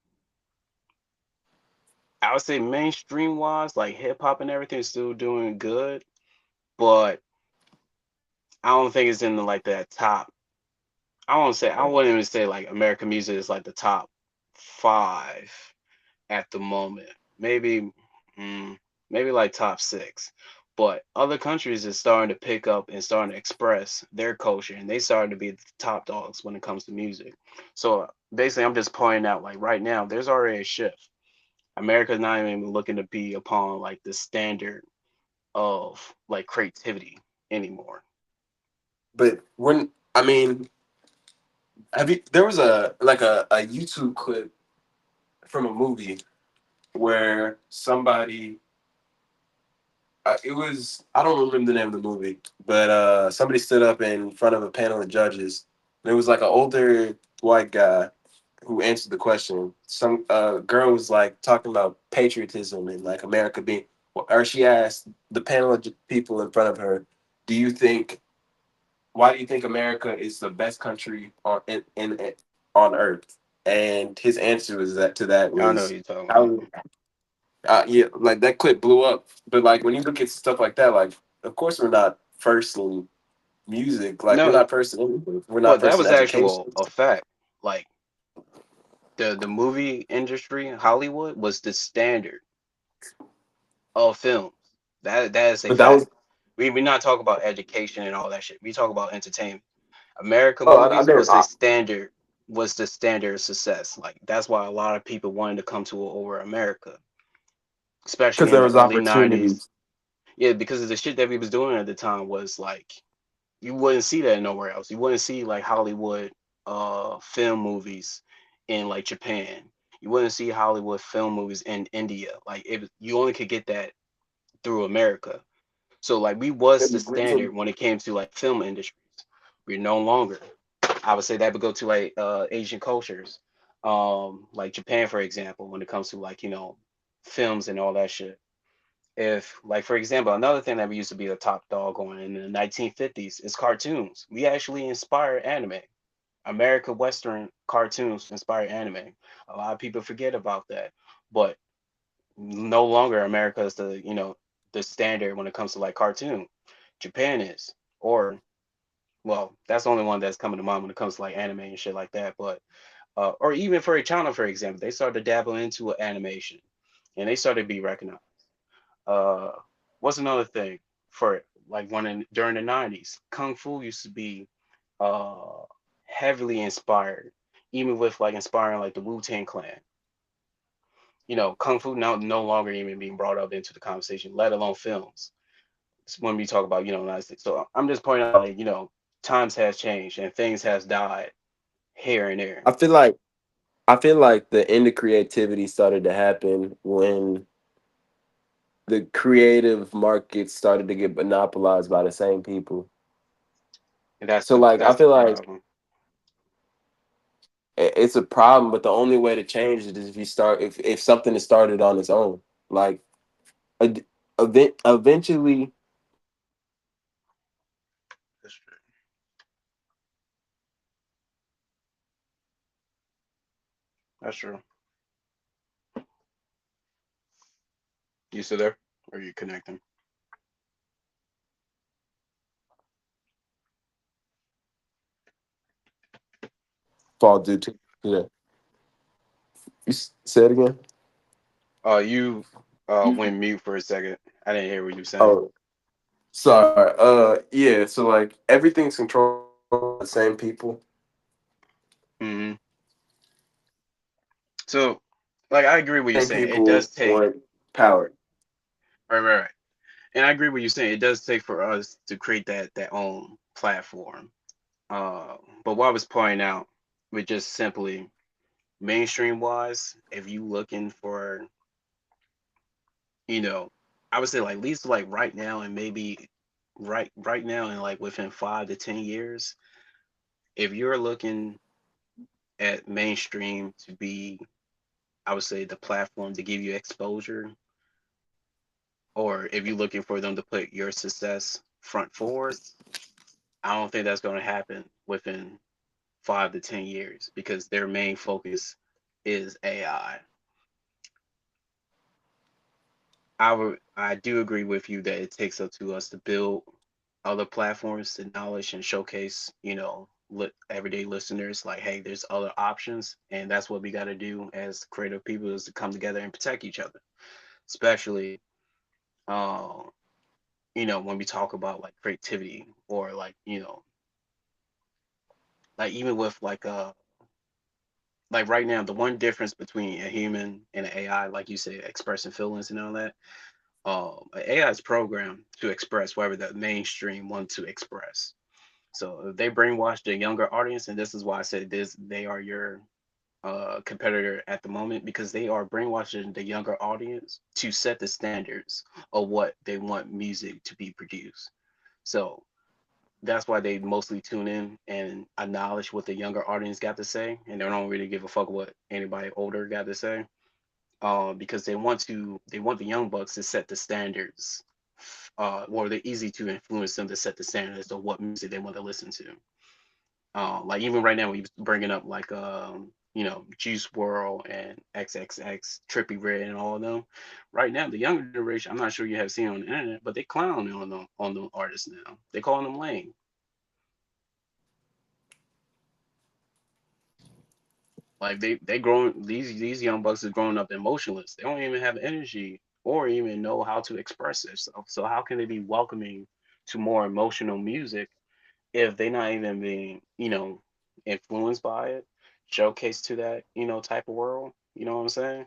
I would say mainstream wise, like hip hop and everything is still doing good, but I don't think it's in the, like that top. I wouldn't even say like American music is like the top five at the moment. Maybe, mm, maybe like top six. But other countries is starting to pick up and starting to express their culture, and they starting to be the top dogs when it comes to music. So basically, I'm just pointing out like right now, there's already a shift. America's not even looking to be upon like the standard of like creativity anymore. But when I mean, have you? There was a YouTube clip from a movie where somebody it was I don't remember the name of the movie, but somebody stood up in front of a panel of judges. And it was like an older white guy who answered the question. Some girl was like talking about patriotism and like America being, or she asked the panel of people in front of her, "Do you think why do you think America is the best country on earth?" And his answer was that to that I know what was you're talking about. how yeah, like that clip blew up. But like when you look at stuff like that, like of course we're not first in music, like we're No, not first in anything. We're not but that first in was actual education. a fact. Like the movie industry, Hollywood was the standard of films. That is a But that fact. was We not talk about education and all that shit. We talk about entertainment. America oh I movies never was the standard of success. Like that's why a lot of people wanted to come to over America, especially because in there the was early '90s. opportunities. Yeah, because of the shit that we was doing at the time was like you wouldn't see that nowhere else. You wouldn't see like Hollywood film movies in like Japan. You wouldn't see Hollywood film movies in India. Like you only could get that through America. So like we was And the the standard reason when it came to like film industries. We're no longer. I would say that would go to like Asian cultures, like Japan for example, when it comes to like films and all that shit. If like for example, another thing that we used to be a top dog on in the 1950s is cartoons. We actually inspired anime. America Western cartoons inspired anime. A lot of people forget about that, but no longer America is the standard when it comes to like cartoon. Japan is, or well, that's the only one that's coming to mind when it comes to like anime and shit like that. But or even for China, for example, they started to dabble into animation, and they started to be recognized. Uh, what's another thing for it? Like during the '90s, kung fu used to be. uh heavily inspired, even with like inspiring like the Wu-Tang Clan. Kung Fu now no longer even being brought up into the conversation, let alone films. It's when we talk about United States. So I'm just pointing out like times has changed and things has died here and there. I feel like the end of creativity started to happen when the creative market started to get monopolized by the same people. And that's So the like I that's the feel like problem. it's a problem, but the only way to change it is if you start if something is started on its own. Like a- eventually That's true. That's true. You still there? Or are you connecting? fall due to yeah. Say it again. You went mute for a second. I didn't hear what you were saying. Oh, sorry. Yeah. So like everything's controlled by the same people. Hmm. So, like, I agree with you Same saying. It does people take want power. right. And I agree with you saying. It does take for us to create that own platform. But what I was pointing out with just simply mainstream wise, if you looking for, you know, I would say like at least like right now and maybe right now and like within 5 to 10 years, if you're looking at mainstream to be, I would say the platform to give you exposure, or if you're looking for them to put your success front forward, I don't think that's going to happen within 5 to 10 years because their main focus is AI. I do agree with you that it takes up to us to build other platforms to knowledge and showcase, everyday listeners like, hey, there's other options, and that's what we got to do as creative people is to come together and protect each other, especially, uh, when we talk about like creativity or like even with like right now, the one difference between a human and an AI, like you say, expressing feelings and all that. AI is programmed to express whatever the mainstream want to express. So if they brainwash the younger audience, and this is why I said this, they are your competitor at the moment because they are brainwashing the younger audience to set the standards of what they want music to be produced. So that's why they mostly tune in and acknowledge what the younger audience got to say, and they don't really give a fuck what anybody older got to say. Because they want the young bucks to set the standards, or they're easy to influence them to set the standards of what music they want to listen to. Like even right now, we bringing up like Juice World and XXX, Trippy Red, and all of them. Right now, the younger generation, I'm not sure you have seen on the internet, but they clown on the artists now. They calling them lame. Like they growing these young bucks are growing up emotionless. They don't even have energy or even know how to express themselves. So how can they be welcoming to more emotional music if they're not even being, influenced by it, showcased to that, type of world? You know what I'm saying?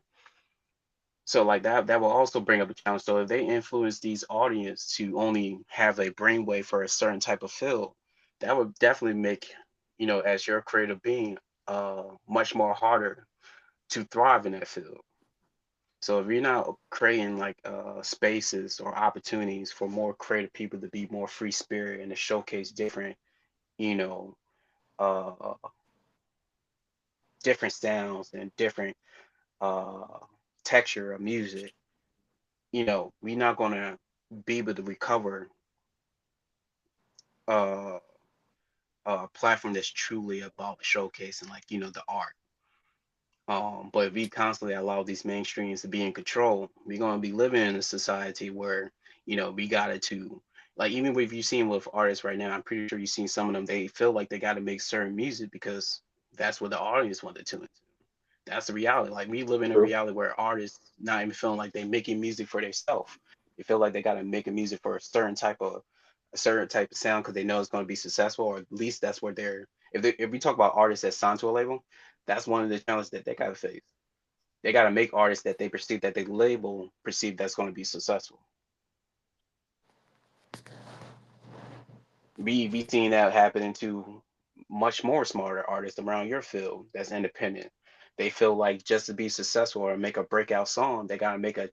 So like that will also bring up a challenge. So if they influence these audience to only have a brainwave for a certain type of field, that would definitely make, as your creative being, much more harder to thrive in that field. So if you're not creating like spaces or opportunities for more creative people to be more free spirit and to showcase different, you know, uh, different sounds and different uh, texture of music, we're not gonna be able to recover uh, a platform that's truly about showcasing like the art. But if we constantly allow these mainstreams to be in control, we're gonna be living in a society where we gotta to like even if you've seen with artists right now, I'm pretty sure you've seen some of them. They feel like they got to make certain music because that's what the audience want to tune into. That's the reality. Like we live in a True. reality where artists not even feeling like they making music for themselves. They feel like they got to make a music for a certain type of a certain type of sound because they know it's going to be successful, or at least that's where they're. If we talk about artists that signed to a label, that's one of the challenges that they got to face. They got to make artists that they perceive that they label perceive that's going to be successful. We seen that happening to much more smarter artists around your field that's independent. They feel like just to be successful or make a breakout song, they gotta make a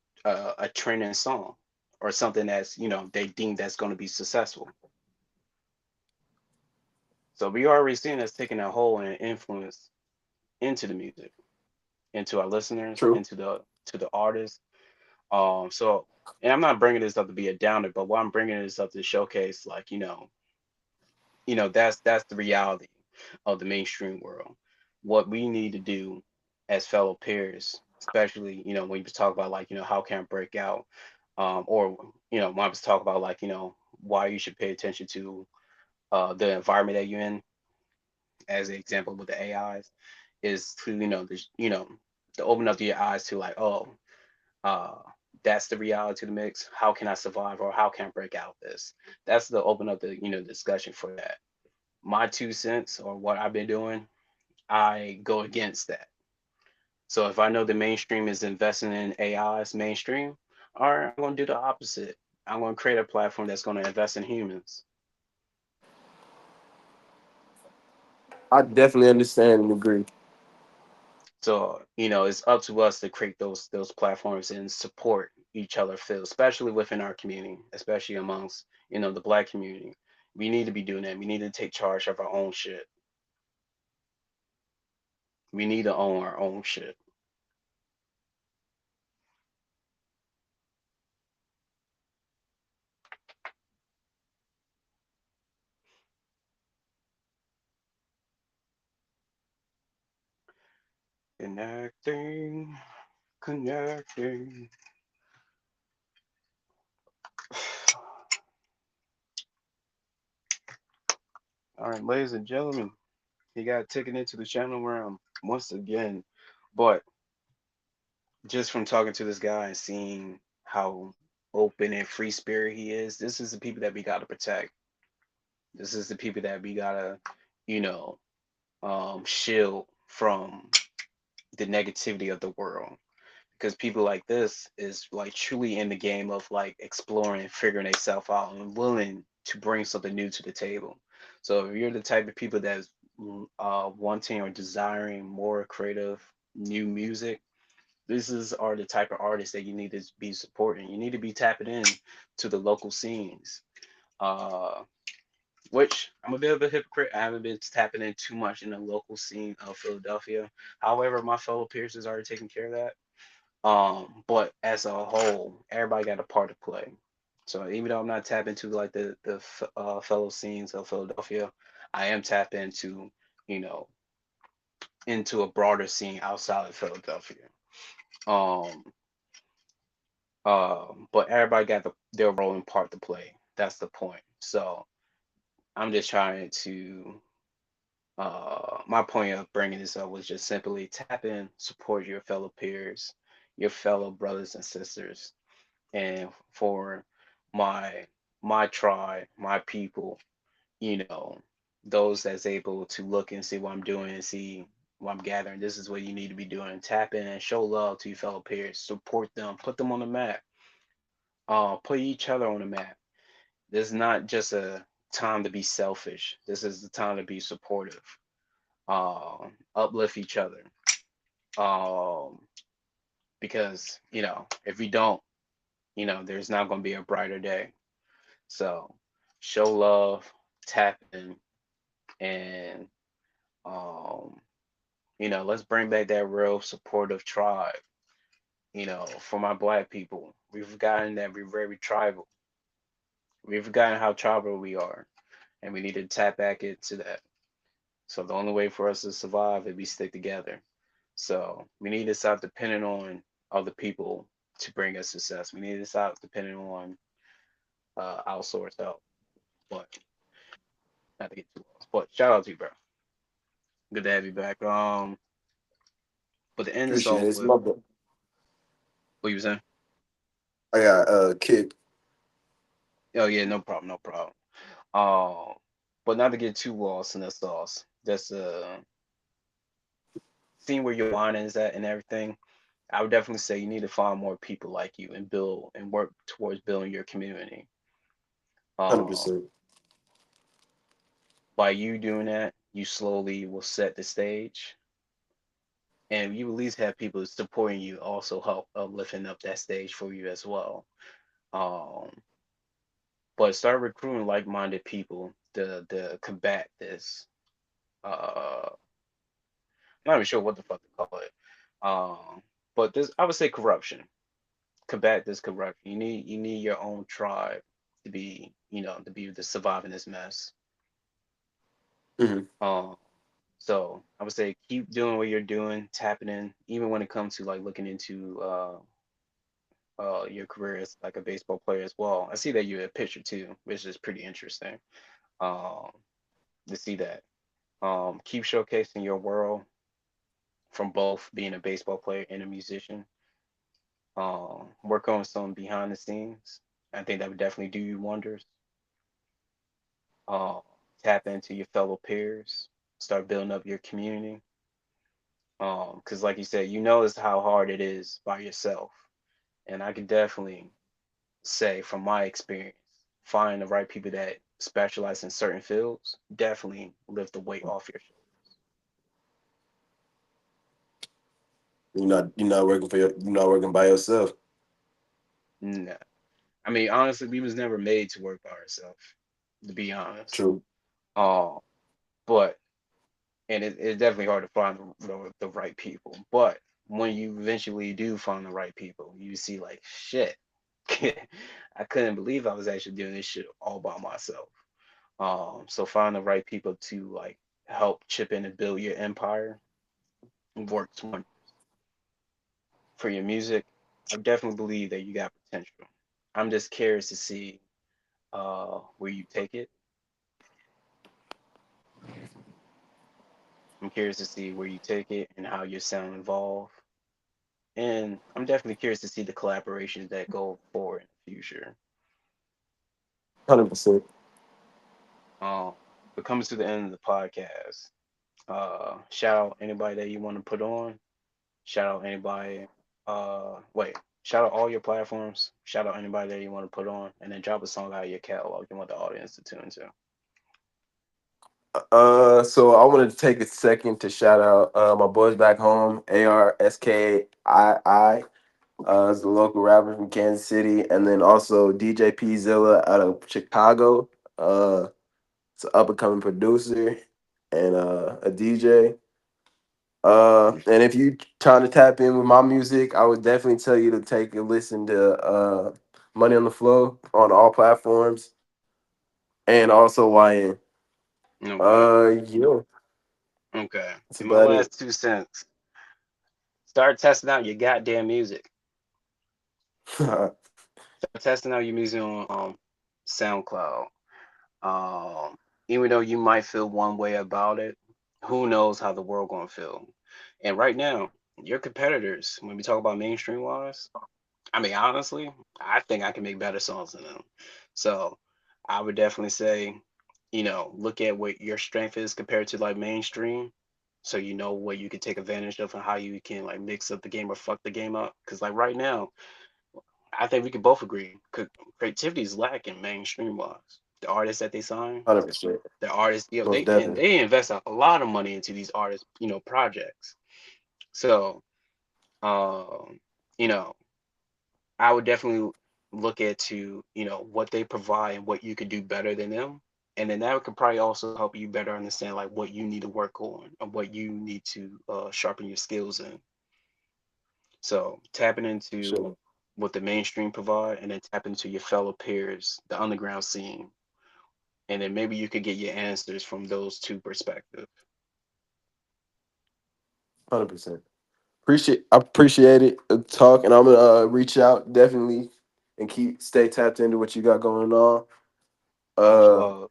trending song or something that's they deem that's going to be successful. So we already seen that's taking a hold and influence into the music, into our listeners, True. into the to the artists. So and I'm not bringing this up to be a downer, but what I'm bringing this up to showcase, like that's the reality of the mainstream world. What we need to do as fellow peers, especially when you talk about like how can I break out, or when I was talking about like why you should pay attention to the environment that you're in, as an example with the AIs, is to to open up your eyes to like uh that's the reality of the mix. How can I survive or how can I break out this? That's the open up the discussion for that. My 2 cents or what I've been doing, I go against that. So if I know the mainstream is investing in AI's mainstream, all right, I'm going to do the opposite. I'm going to create a platform that's going to invest in humans. I definitely understand and agree. So it's up to us to create those platforms and support each other, Phil, especially within our community, especially amongst the Black community. We need to be doing that. We need to take charge of our own shit. We need to own our own shit. Connecting, connecting. All right, ladies and gentlemen, he got a ticket into the channel realm once again. But just from talking to this guy and seeing how open and free spirit he is, this is the people that we gotta protect. This is the people that we gotta, you know, shield from the negativity of the world. Because people like this is like truly in the game of like exploring, figuring themselves out, and willing to bring something new to the table. So if you're the type of people that's wanting or desiring more creative new music, this is are the type of artists that you need to be supporting. You need to be tapping in to the local scenes. Uh, which I'm a bit of a hypocrite. I haven't been tapping in too much in the local scene of Philadelphia. However, my fellow peers is already taking care of that. But as a whole, everybody got a part to play. So even though I'm not tapping into like the fellow scenes of Philadelphia, I am tapping you know into a broader scene outside of Philadelphia. Um, but everybody got their role and part to play. That's the point. So I'm just trying to. My point of bringing this up was just simply tap in, support your fellow peers, your fellow brothers and sisters, and for my my tribe, my people, you know, those that's able to look and see what I'm doing and see what I'm gathering. This is what you need to be doing. Tap in and show love to your fellow peers. Support them. Put them on the map. Put each other on the map. This is not just a time to be selfish. This is the time to be supportive. Uplift each other. Um, because if we don't, there's not going to be a brighter day. So show love, tap in, and um, let's bring back that real supportive tribe. For my Black people, we've forgotten that we're very tribal. We've forgotten how tribal we are, and we need to tap back into that. So the only way for us to survive is we stick together. So we need to stop depending on other people to bring us success. We need to stop depending on outsourced help. But not to get too lost. But shout out to you, bro. Good to have you back. But to end this Appreciate it. off It's with my book. what you were saying. I got a kid. Oh yeah, no problem, no problem. Um, but not to get too lost in the sauce. Just seeing where your mind is at and everything. I would definitely say you need to find more people like you and build and work towards building your community. 100%. Um, by you doing that, you slowly will set the stage, and you at least have people supporting you, also help lifting up that stage for you as well. Um, but start recruiting like-minded people to combat this. I'm not even sure what the fuck to call it. But this, I would say, corruption. Combat this corruption. You need your own tribe to be, to be the survive in this mess. Hmm. Um, so I would say keep doing what you're doing, tapping in, even when it comes to like looking into your career as like a baseball player as well. I see that you're a pitcher too, which is pretty interesting. Um, to see that. Keep showcasing your world from both being a baseball player and a musician. Work on some behind the scenes. I think that would definitely do you wonders. Uh, tap into your fellow peers. Start building up your community. Because like you said, you notice how hard it is by yourself, and I can definitely say from my experience, find the right people that specialize in certain fields definitely lift the weight off your You're not working you're not working by yourself. shoulders. Nah. I mean, honestly, we was never made to work by ourselves, to be honest. True. Um, but and it's definitely hard to find the right people. But when you eventually do find the right people, you see like shit. I couldn't believe I was actually doing this shit all by myself. So find the right people to like help chip in and build your empire works wonders for your music. I definitely believe that you got potential. I'm just curious to see where you take it. I'm curious to see where you take it and how your sound evolve. And I'm definitely curious to see the collaborations that go forward in the future. 100%. Um, but coming to the end of the podcast, shout out anybody that you want to put on. Shout out anybody. Wait. Shout out all your platforms. Shout out anybody that you want to put on, and then drop a song out of your catalog you want the audience to tune to. So I wanted to take a second to shout out my boys back home, ARSKII. Is the local rapper from Kansas City, and then also DJ P Zilla out of Chicago. It's an up and coming producer and a DJ. And if you trying to tap in with my music, I would definitely tell you to take a listen to Money on the Flow on all platforms, and also YN. Okay. Yeah, Okay. that's And my about it. last 2 cents. Start testing out your goddamn music. Start testing out your music on SoundCloud. Um, even though you might feel one way about it, who knows how the world gonna feel? And right now, your competitors, when we talk about mainstream wise, I mean honestly, I think I can make better songs than them. So I would definitely say, look at what your strength is compared to like mainstream. So you know what you can take advantage of and how you can like mix up the game or fuck the game up. Cause like right now, I think we can both agree creativity is lacking mainstream wise. The artists that they sign, 100%. the artists, Most and definitely. they invest a lot of money into these artists, projects. So, um, you know, I would definitely look at to, what they provide and what you could do better than them. And then that could probably also help you better understand like what you need to work on and what you need to sharpen your skills in. So tapping into Sure. what the mainstream provide and then tap into your fellow peers, the underground scene. And then maybe you could get your answers from those two perspectives. 100%. I appreciate it. Talk, and I'm gonna reach out definitely and stay tapped into what you got going on. Much Uh, love.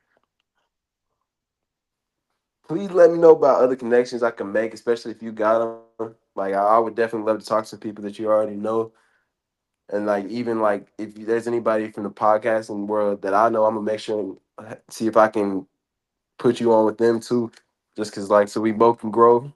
Please let me know about other connections I can make, especially if you got them. Like I would definitely love to talk to people that you already know. And like even like if there's anybody from the podcasting world that I know, I'm gonna make sure and see if I can put you on with them too, just cause like so we both can grow.